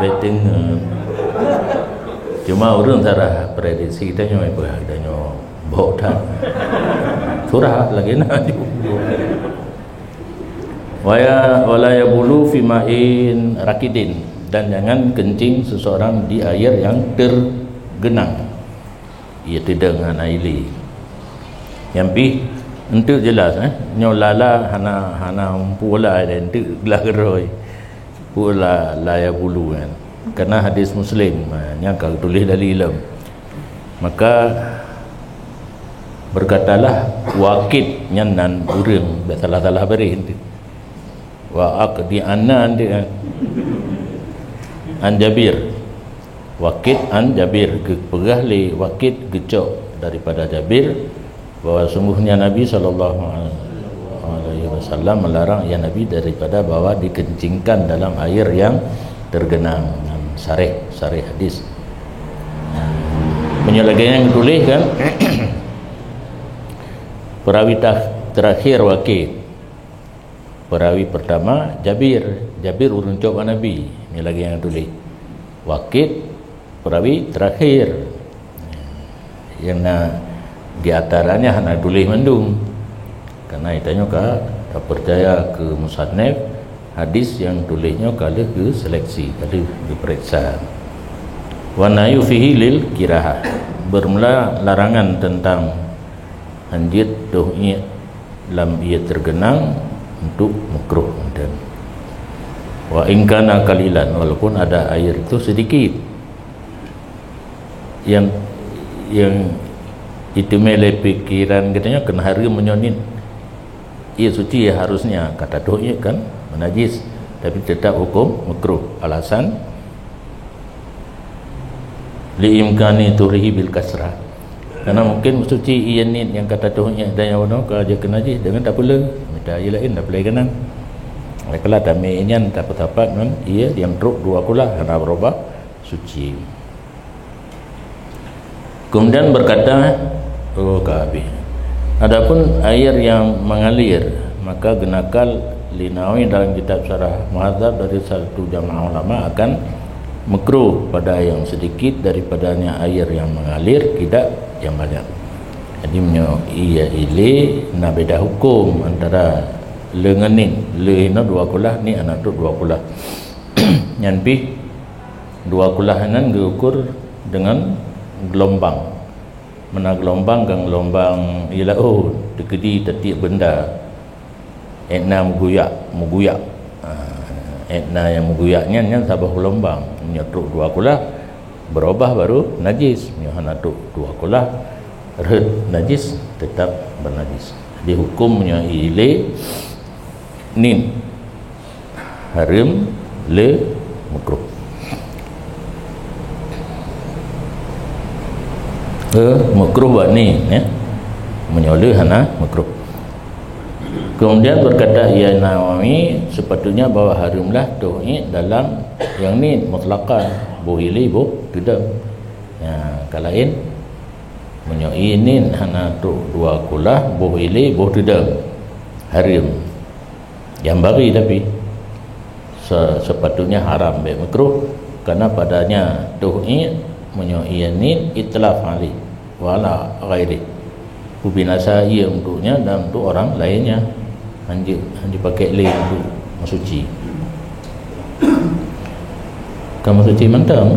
betting cuma orang cara prediksi kita nyoy adanya bau tan surah lagi nak wala yabulu fi ma'in rakidin, dan jangan kencing seseorang di air yang tergenang, ia tidak dengan aili. Yang pi untuk jelas nyolala hana pula dan tu gelah geroi pula la yabulu kan, karena hadis Muslim yang kau tulis dari ilm. Maka berkatalah wakid nyanan urang salah-salah beri nanti wa aqdi anna dia an Jabir, wakid an Jabir, pegah li wakid gecok daripada Jabir bahawa sungguhnya Nabi SAW melarang ya Nabi daripada bawa dikencingkan dalam air yang tergenang. Sarih hadis. Menyelagainya yang tulis kan perawi terakhir wakid, perawi pertama Jabir urun coba Nabi, ini lagi yang tulis wakid perawi terakhir yang di antaranya hendak tulis mendung, karena itanya tak percaya ke musannaf hadis yang tulisnya kali ke seleksi, kali diperiksa. Wa nayu fihi lil kirahah, bermula larangan tentang anjit dohnya lam ia tergenang untuk makruh. Dan wa ingkana kalilan, walaupun ada air itu sedikit, yang itu mele pikiran katanya kena hari menyonin ia suci ya harusnya, kata dohnya kan menajis, tapi tetap hukum makruh. Alasan liimkani turihi bil kasrah, karena mungkin suci ia ni yang kata dohnya dan yang mana kalau dia kena najis dengan tak pula minta air lain tak boleh kena. Kalau tamai inyan tak tapat kan ia yang truk dua kula kena berubah suci. Kemudian berkata Kabi, adapun air yang mengalir maka genakal Linawi dalam kitab Syarah Muhadzab dari satu jamaah ulama akan makruh pada yang sedikit daripadanya air yang mengalir, tidak yang banyak. Jadi ia ile na beda hukum antara lenganin lehina dua kulah ni anak tu dua kulah nyanpi dua kulah nan diukur dengan gelombang. Mana gelombang kan gelombang ialah dekedi tetiap benda etna muguyak etna yang muguyaknya yang sabah gelombang menyetruk dua kulah berubah baru najis, nyahana tu dua kulah red najis tetap bernajis. Jadi hukumnya ile nin haram le makruh. Makruh buat ni menyoleh hana makruh. Kemudian berkata ia Nawawi, sepatutnya bahawa haramlah doa dalam yang ni mutlaqan, boleh tidak. Ya, kalain menyoi ni hana tu dua kulah boleh tidak haram. Yang bagi tapi sepatutnya haram makruh, karena padanya doa menyoi ni itlaf ali wala ghairi, binasa ia untuknya dan untuk orang lainnya, hanya pakai le untuk mensuci. Kamu suci mantap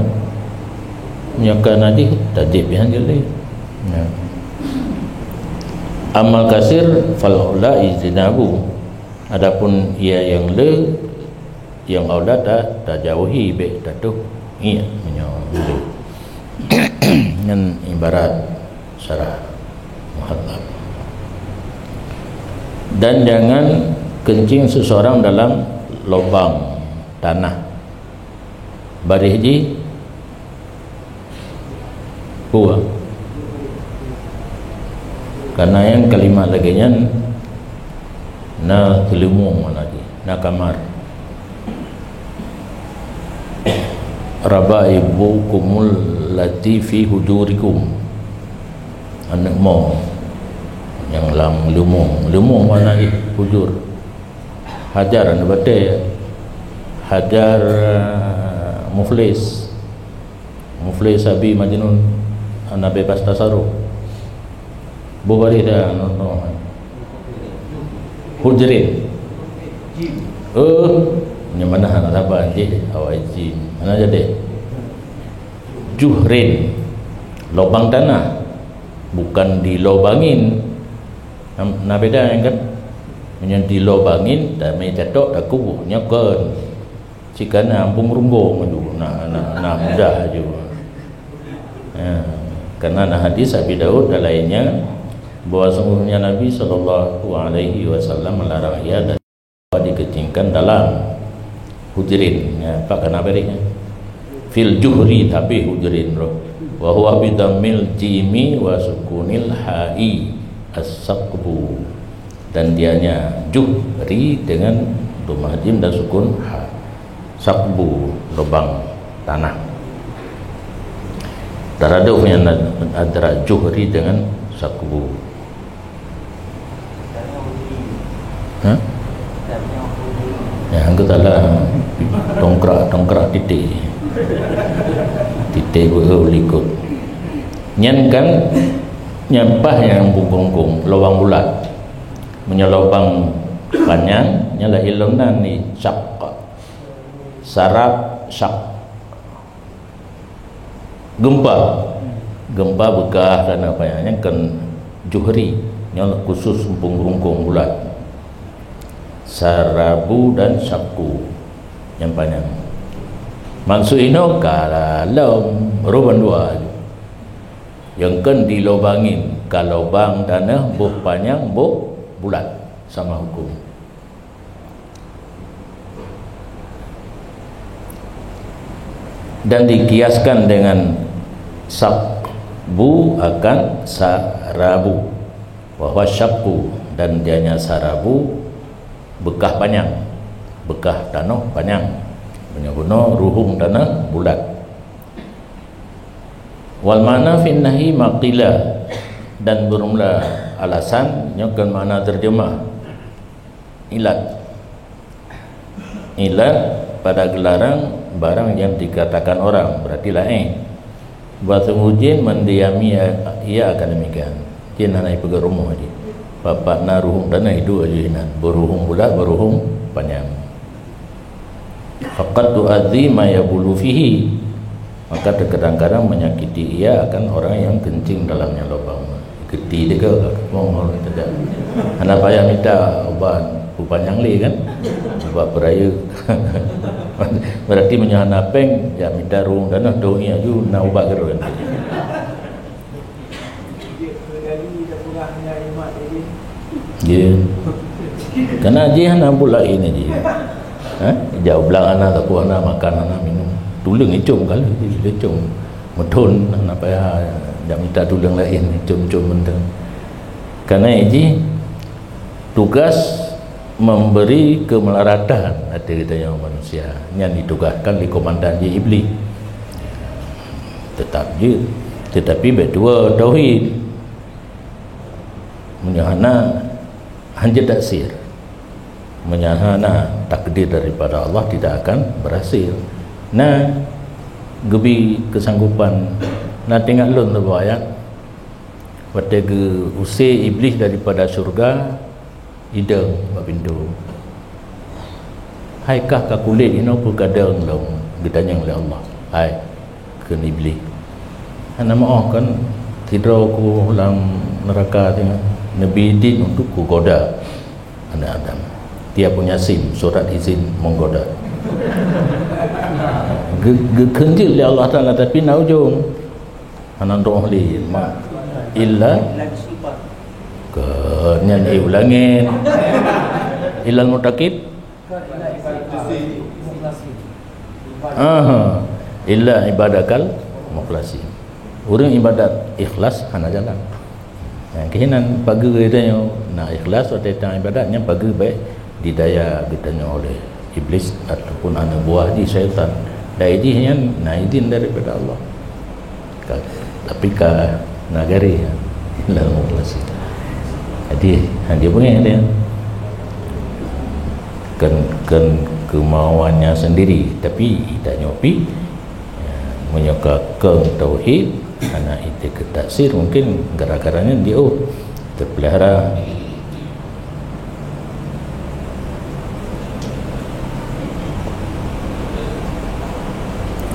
menyakan nanti tajib yang jeli. Amal kasir fal-ula izinabu, adapun ia yang le yang aula tak jauhi baik tatuh ia menyoleh. Dengan ibarat syarah Muhadzab. Dan jangan kencing seseorang dalam lubang tanah. Barihji huwa, karena yang kalimat laginya na telimu lagi na kamar rabaibukumul lati fi hujurikum, anak mo yang lam lumung mana lagi hujur hajar anda baca hajar muflis abi majnun anda bebas tasarruf bubari dah no hujrin Yang mana anak sabar je awal jin mana jadi juhrin, lubang tanah, bukan dilobangin. Nah beda kan, yang dilobangin dan menjatuh tak kubuh nyakan jika nampung rumbung tu nak mudah juga ya, karena nah hadis Abi Daud dan lainnya bahawa sungguhnya Nabi SAW melarang ia dan dikencingkan dalam hujrin ya, apa kena berinya fil juhri tapi hujrin roh wa huwa bidammil jimi wa sukunil ha'i as-saqbu, dan dianya juhri dengan dhammah jim dan sukun ha, saqbu lubang tanah. Taradufnya antara juhri dengan saqbu. Hah? Ya, angkatlah tongkrak titik berlikut. Nyan kan nyampah yang bungkung lubang bulat, punya lubang panjang, nyala ilmunan ni syak, sarap syak, gempa bekah dan apa yang kan juhri, nyala khusus bungkung bulat, sarabu dan syaku yang panjang. Maksud ini kalau ruban dua yang kan dilobangin, kalau lubang tanah buh panjang buh bulat sama hukum. Dan dikiaskan dengan sakbu akan sarabu, bahwa syakku dan dianya sarabu bekah panjang, bekah tanah panjang, menyebutnya ruhum tanah bulat. Wal mana fin nahi maqila, dan berumlah alasan nyokan mana terjemah ilat pada gelaran barang yang dikatakan orang, berarti lain bahasa mujin mendiami ia akan demikian. Jin hanai pegang rumah aja bapak na ruhum tanah itu aja jinan beruhum bulat beruhum panjang. Faqad tu'adzi ma yabulu fihi, maka kadang-kadang menyakiti ia akan orang yang kencing dalamnya lubang. Geti dia ke ngomong tidak. Anak payah minta ubat panjang li kan. Ubat beraya. Berarti menyahana peng ya minta ruang dan doi aju na ubat geron. Ya. Karena dia nak pula ini je. Jauh belang anak tak puas anak makan anak minum tulang icum kali dia icum medun apa ya dah minta tulang lain icum-icum mentang. Karena ini tugas memberi kemelaratan hati kita yang manusia yang ditugaskan di komandan di iblis tetapi berdua tauhid menyahana hanya taksir, menyahana takdir daripada Allah tidak akan berhasil. Nah gebi kesanggupan nah tengok lun tu ayat pada usir iblis daripada syurga hidung pintu hai kah ka kulit ini perkadang dong gedanya oleh Allah hai ke iblis ana mau kan tidur ku dalam neraka tengok Nabi din untuk ku goda anak Adam. Dia punya SIM, surat izin menggoda. Kenjil oleh Allah Ta'ala tapi na ujung anan doh li ma illa kenyan ulangin ilal mutakib illa ibadakal mukhlasin. Orang ibadat ikhlas hana jalan. Kehinan pagi dia nak ikhlas atau tentang ibadatnya pagi baik didaya ditanya oleh iblis ataupun anak buah di syaitan. Daidinya naidin daripada Allah. Tapi ka nagari la mukhlasin. Jadi dia punya dia kan kemauannya sendiri tapi tak nyopi menyokong tauhid. Karena itu ketaksir mungkin gara-garanya dia terpelihara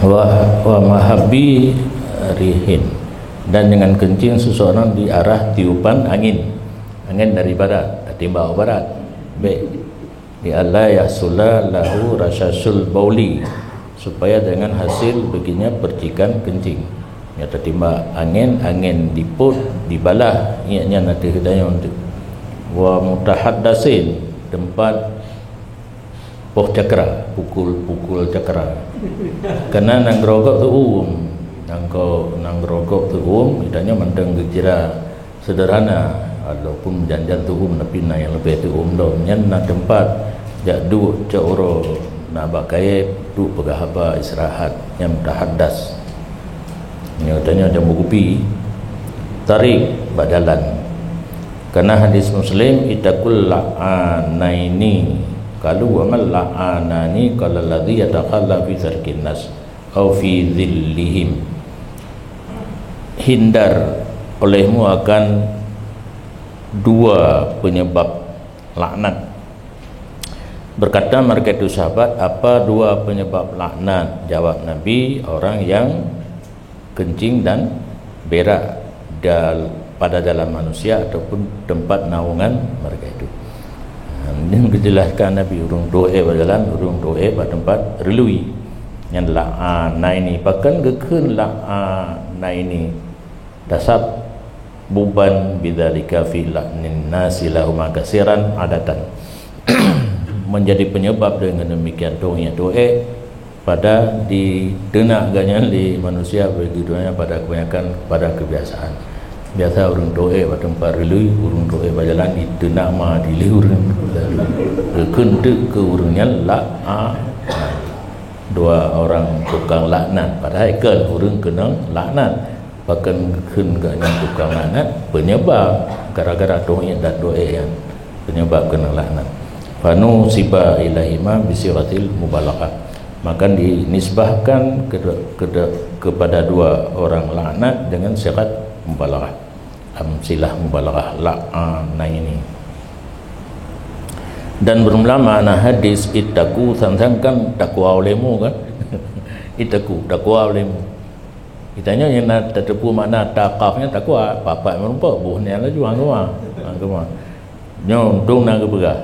wa mahabbi rihin, dan dengan kencing seseorang di arah tiupan angin dari barat, timbau barat. B, di alla yahsula lahu rasyasul bauli, supaya dengan hasil begini percikan kencing. Ya, tertimba angin diput dibalah, ianya nanti kedanya untuk wa mutahaddasin, tempat poh cakra, pukul cakra. Karena nang rogok tu nang rogok tu idanya mandang gejira sederhana, walaupun janjan tu tapi na yang lebih tu do nyan na tempat jak duk cak oro na bakai duk pegahaba istirahat yang mutahaddas. Nyatanya ada bukupi tarik badalan. Karena hadis Muslim itakul la'anaini, kalau wamal la'anani qala alladhi yatakhalla fi sarkin nas au fi dhillihim, hindar olehmu akan dua penyebab laknat. Berkata mereka itu sahabat, apa dua penyebab laknat? Jawab Nabi, orang yang kencing dan berak pada dalam manusia ataupun tempat naungan mereka itu. Ini dijelaskan Nabi, urung doa berjalan, urung doa pada tempat relui yang la'ana ini, bahkan gekun la'ana ini dasab buban bidzalika fi la'nin nasi lahum kasiran adatan menjadi penyebab dengan demikian doa pada ditenaganya di manusia begitunya pada kebanyakan pada kebiasaan. Biasa orang doa pada tempat relui, orang doa berjalan itu nama di urang kentuk ke urangnya la'a, dua orang tukang laknat, padahal kan orang kena laknat, bahkan kena tukang laknat penyebab gara-gara doa dan doa yang penyebab kena laknat. Fanu siba ilahima bisiratil mubalaghah, maka dinisbahkan kepada dua orang laknat dengan syarat mubalaghah, amsilah mubalaghah la'ana ini. Dan bermula makna hadis ittaku, kan takwa olehmu kan ittaku takwa olehmu. Kitanya yang nak tertepu makna taqafnya takwa papak merumpa buhnya la juang agama nyontung nak berah.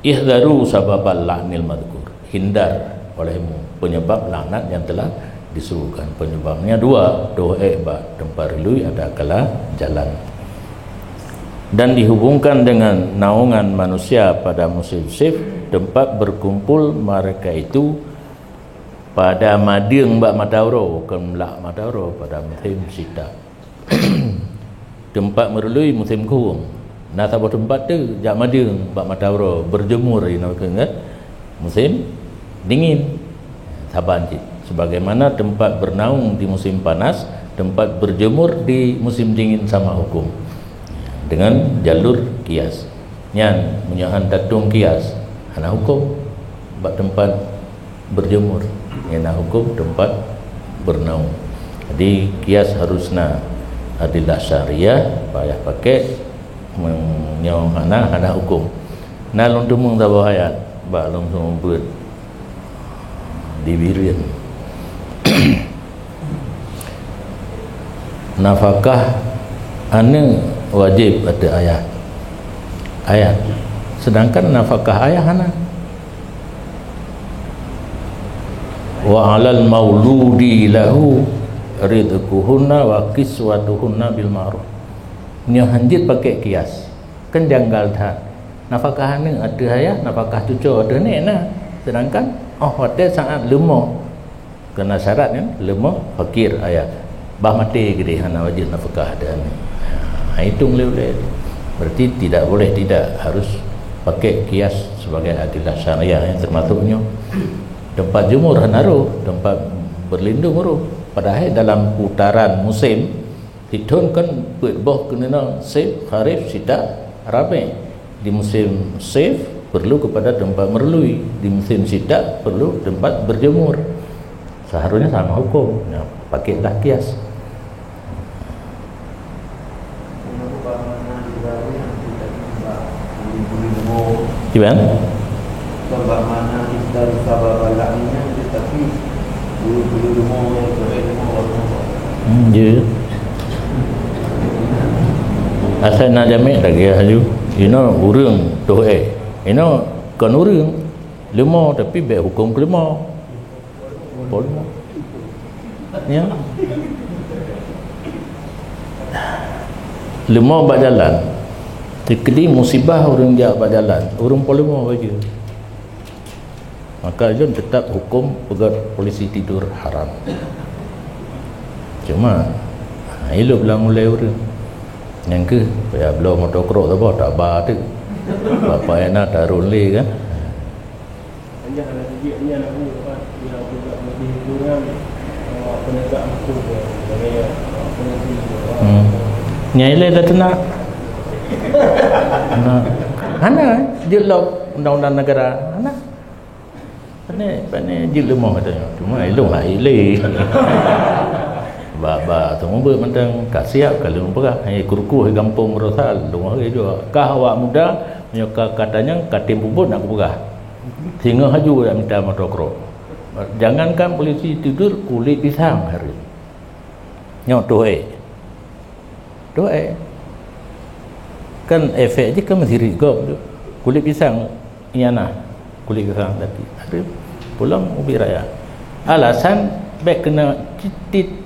Ihdaru sababal la'nil madhkur, hindar olehmu penyebab laknat yang telah disuruhkan. Penyebabnya dua, doa tempat relui ada kala jalan, dan dihubungkan dengan naungan manusia pada musim sif, tempat berkumpul mereka itu pada mading bak matauro, bukan melak matauro, pada musim sita. Tempat merelui musim kurung, nah tabah tempat tu jak mading bak matauro berjemur ini kan musim dingin saban cik. Sebagaimana tempat bernaung di musim panas, tempat berjemur di musim dingin sama hukum dengan jalur kias. Nyan menyahan datung kias, hana hukum bak tempat berjemur, hana hukum tempat bernaung. Jadi kias harusna adilah syariah, payah pakai menyong hana hukum. Nah lontumung tabah hayat, bak lontumung ber dibirian. Nafkah ane wajib ada ayat, sedangkan nafkah ayah ana wa 'alal mauludi lahu rizquhunna wa kiswatuhunna bil ma'ruf. Nyo hanjit pakai kias kan janggal tak nafkah ane ada ayah, nafkah cucu ada ni nah, sedangkan hotel sangat lemah kena syaratnya lemah fakir ayat bah mati gede hana wajib nafkah dan hitung boleh, berarti tidak boleh, tidak harus pakai kias sebagai adilah syariah yang termasuknya tempat jemur hanaru, tempat berlindung huru. Padahal dalam putaran musim hitun kan boh kena sif kharif sita rabi. Di musim sif perlu kepada tempat merlui, di musim sita perlu tempat berjemur. Seharusnya sama hukum. Nah, pakailah kias. Gimana? Sebab mana dari sabab balaknya, tetapi Dulu rumah Ya. Asal nak jamin lagi haju. Urang tu kan urang lemah tapi baik hukum ke lemah. Boleh. Ya. Lemah bak jalan. Tikli musibah orang jak bak jalan. Urang pun lemah baju. Maka jom tetap hukum pegat polisi tidur haram. Cuma elok lah mulai orang. Yang ke payah belum motor kerok tu apa tak bar tu. Bapa yang nak taruh le kan. Hanya ada dia nak buat dia juga lebih kurang penegak hukum dia penegak. Nyai le dah tenang. Nah, ana jelok undang-undang negara. Ana. Pane jil lemah katanya. Cuma elok lah ile. Ba semua mentang tak siap kalau perah hai kurku hai kampung rosal rumah dia juga kah awak muda menyuka katanya katim bubut nak perah sehingga haju nak minta motor kerok. Jangankan polisi tidur kulit pisang hari nyok doe kan efek je kan masih rigop kulit pisang iana kulit pisang tadi ada pulang ubi raya alasan baik kena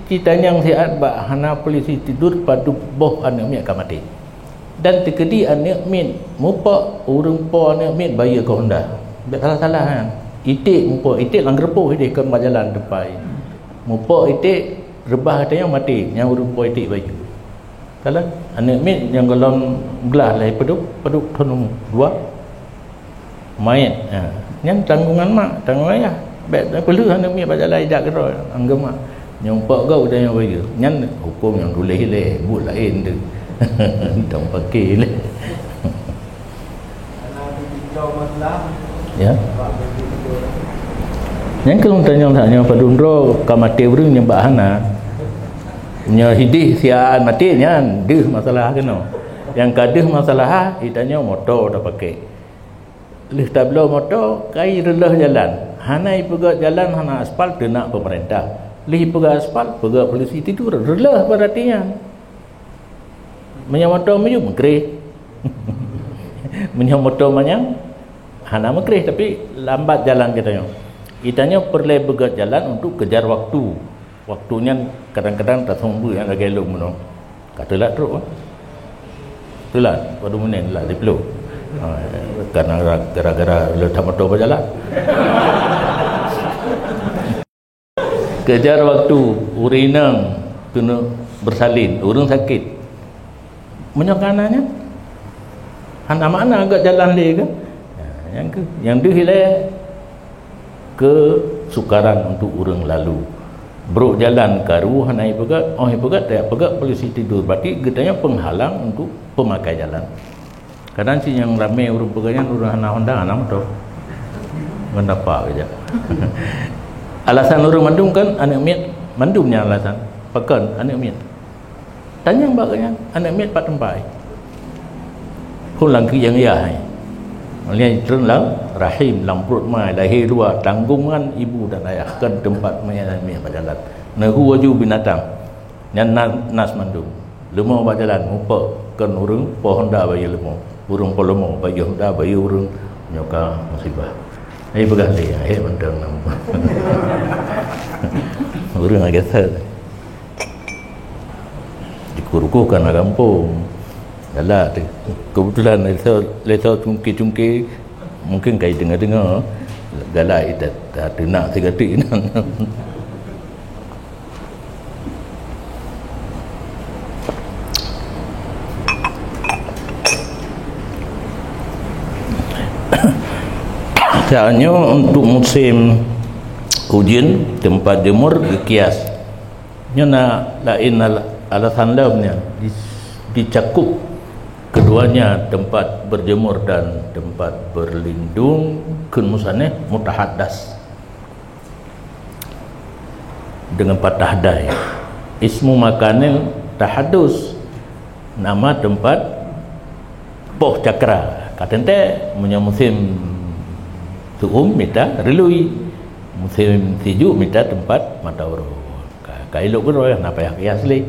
citanya sihat bak hana polisi tidur padu boh anak mi akan mati dan tekedi anak min mupa urang po anak min bayar ke Honda baik salah-salah kan itik mupa itik langgerpoh dia ke jalan depan mupa itik rebah katanya mati yang urang po itik bayar salah anak min yang dalam gelas lah paduk tonong dua main yang tanggungan mak tanggungan ayah baik perlu anak mi berjalan ijak kero anggap mak nyompak kau dah yang bagi nyan hukum yang tulis le buat lain tu tak pakai le ya yang kalau tanya padundro kamate urang yang bahana nya hidih sian mati nyan deh masalah kena yang kadeh masalah itanya motor dah pakai lih tablo motor kai relah jalan hanai pegat jalan hana aspal kena pemerintah lih pegat aspal pegat polisi tidur relah perhatian menyamotor meju mekreh menyamotor manyang hana mekreh tapi lambat jalan katanya itanya perlu pegat jalan untuk kejar waktunya kadang-kadang tak sungguh yang agak elok menong katalah teruk itulah pada menit lah dipeluk karena gara-gara letak motor berjalan kejar waktu urinang kena bersalin urang sakit menyokananya hana mana agak jalan dia kan yang dia hilang ke sukaran untuk urang lalu brok jalan karu hanai pegat tak pegat polisi tidur berarti getanya penghalang untuk pemakai jalan kadang si yang ramai urang pegawai urang hana Honda hana motor mendapat aja alasan orang mandum kan anak miat mandumnya alasan pekan anak miat tanya baganya anak miat pak tempai pun lagi yang ya melihat terlang rahim lamprut mai lahir dua tanggungan ibu dan ayah kan tempat mayat miat berjalan nahu waju binatang yang nas mandum lemah berjalan mupa kan urang Honda bagi lemah urang lemah bagi Honda bagi urang nyoka musibah pegang dia mentang nama urang agak sad dikurukukan nak kampung galak tu kebetulan lesau cungki mungkin kait dengar galak tak nak segatik Misalnya untuk musim hujan tempat jemur dikias nyana lain alasan lainnya dicakup keduanya tempat berjemur dan tempat berlindung kun musane mutahaddas dengan patah dai ismu makanin tahadus nama tempat poh cakra katente punya musim tuum mita relui musim sejuk minta tempat mata urut kailuk pun orang nak payah asli.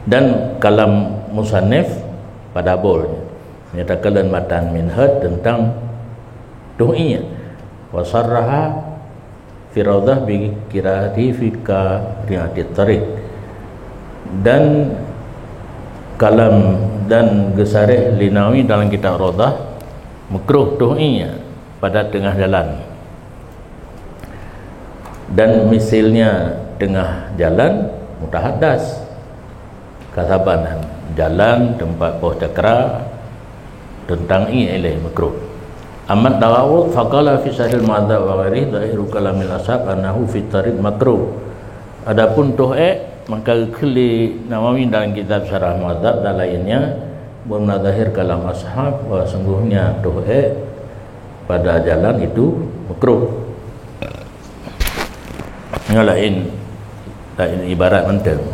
Dan kalam musannif pada bol menyatakan matan minhaj tentang doa wasarraha fi rawdah bi qiraati fi qiraati tariq, dan kalam dan gesarih Linawi dalam kitab Rawdah makruh doa pada tengah jalan, dan misalnya tengah jalan mutahaddas kasabanan jalan tempat poh cakra tentang ini makruh. Amat Dawud faqala fi sahih al-madzhab wa ghairihi dhahiru kalamil ashab annahu fi tariq makruh. Adapun maka keli Nawawi dalam kitab Syarah Madzhab dan lainnya bernadahir kalam ashab bahwa sungguhnya pada jalan itu makruh. Yang lain ibarat menteng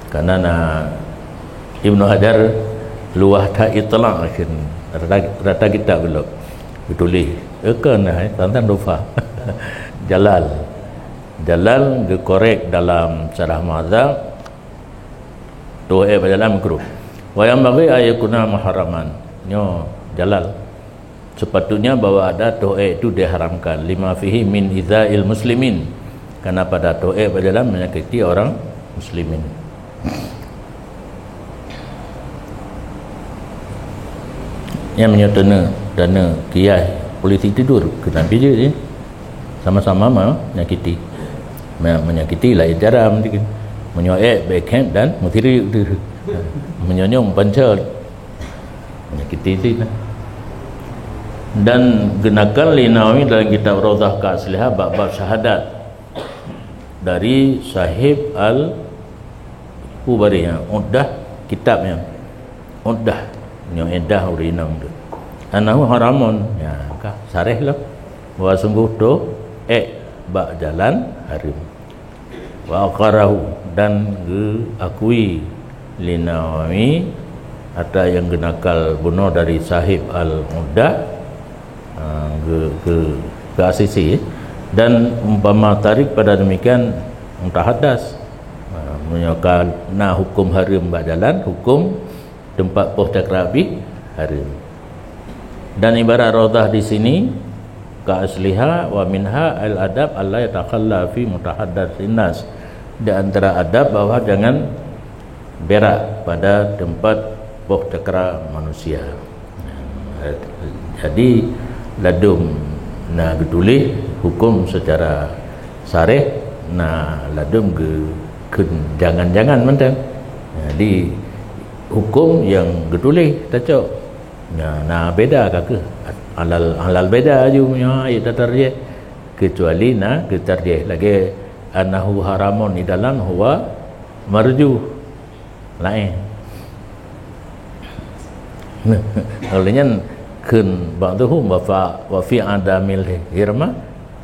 karena Ibnu Hajar luah tak itlaq akhir rata kitab belum ditulis kena tentang dofa jalal dikorek dalam Syarah Madzhab doa pada dalam makruh wa yang bagi ayakuna muharraman nyo jalal sepatutnya bahwa ada doa itu diharamkan lima fihi min idza'il muslimin, karena pada doa pada dalam menyakiti orang muslimin. Yang menyatakan dana kiai polisi tidur kena bija je sama-sama menyakiti lain cara menyoek backhand dan mutiri menyonyong pancel menyakiti sih. Dan gunakan Linawi dalam kitab Rawdah Keasliha bab syahadat dari Sahib Al-Hubariyah Uddah kitabnya Uddah yang edah urinam tu anahu haramun ya kah sareh lah bahwa sungguh tu bak jalan harim wa aqarahu dan akui Linawi atau yang genakal bunuh dari Sahib Al-Uddah ke asisi, dan umpama tarik pada demikian mutahaddas menyokal hukum harim bak jalan hukum tempat poh cakrabi harim. Dan ibarat Rawdah di sini ka asliha wa minha al adab alla yatakhalla fi mutahaddatsin nas, di antara adab bahwa jangan berak pada tempat poh cakra manusia. Jadi ladum getulih hukum secara sarih ladum ke jangan-jangan mentang. Jadi hukum yang getulih tacok beda ke halal beda aju punya ayat tarjih, kecuali ketarjih lagi annahu haramun di dalam huwa marju lain. Olehnya kun ba'dhum wa fi adamil hirma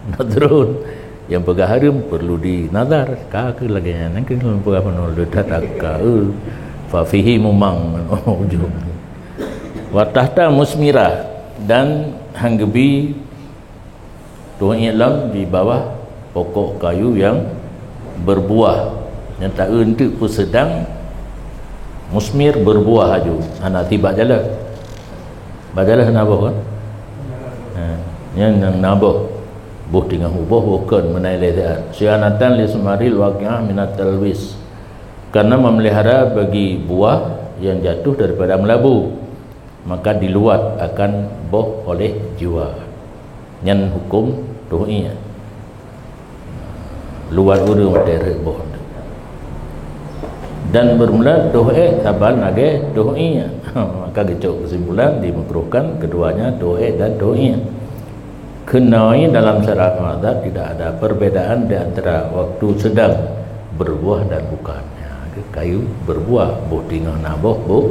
nadrun, yang pegang harim perlu dinazar ke lagi nanti kalau pegang penuh tak fa fihi mumang ujung wa tahta musmirah, dan hanggebi tuan ilam di bawah pokok kayu yang berbuah yang tak untuk pun sedang musmir berbuah aju anak tiba jalan bajalah nabah kan yang nabah buh tinggal hubah bukan menailai syianatan li sumaril waqi'ah minat talwis, karena memelihara bagi buah yang jatuh daripada melabu maka diluat akan boh oleh jiwa yang hukum dohnya luat urung dari boh, dan bermula doa tabal nage dohnya maka gecok kesimpulan dimakruhkan keduanya doa dan dohnya. Kenai dalam Syarah Madzhab tidak ada perbedaan di antara waktu sedang berbuah dan bukan. Kayu berbuah boh tinggal naboh boh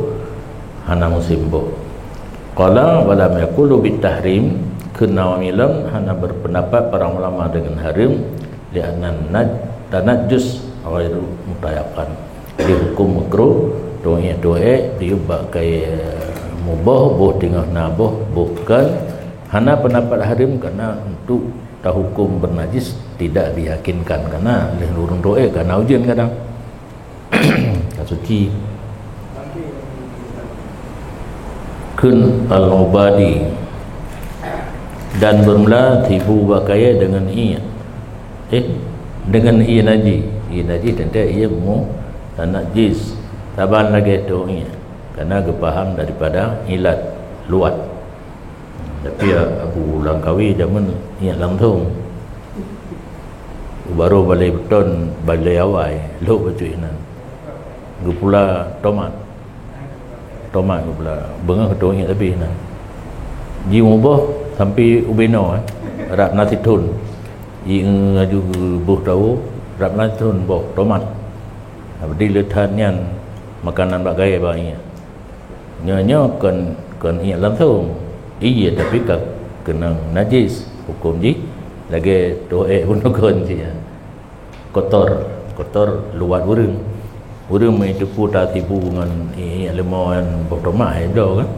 hana musim boh. Qala walam yaqulu bitahrim, kenau ilam hana berpendapat para ulama dengan harim li'anna tanajjus ghairu mutayaqqan, di hukum makruh doa diubah kayak mubah boh tinggal naboh bukan Hana pendapat harim karena untuk tahu hukum bernajis tidak diyakinkan karena oleh lurung doa karena ujian kadang suci kun al-ubadi dan bermula tibu bakaya dengan dengan naji tentu ia mu dan najis taban lagi tu karena kepaham daripada ilat luat. Tapi Abu Langkawi zaman ia langsung baru balai beton balai awai lu becuinan gupula tomat gupula bengang ketuanya tapi nah jimuboh sampai ubeno rap nasi tun ing aju buh tahu rap nasi tun boh tomat abdi letannya makanan bagai banyak nyonya kan ia langsung iya tapi kena najis hukum ji lagi doa pun kon je kotor luat urang mai tu putar tipu dengan lemon botoma do kan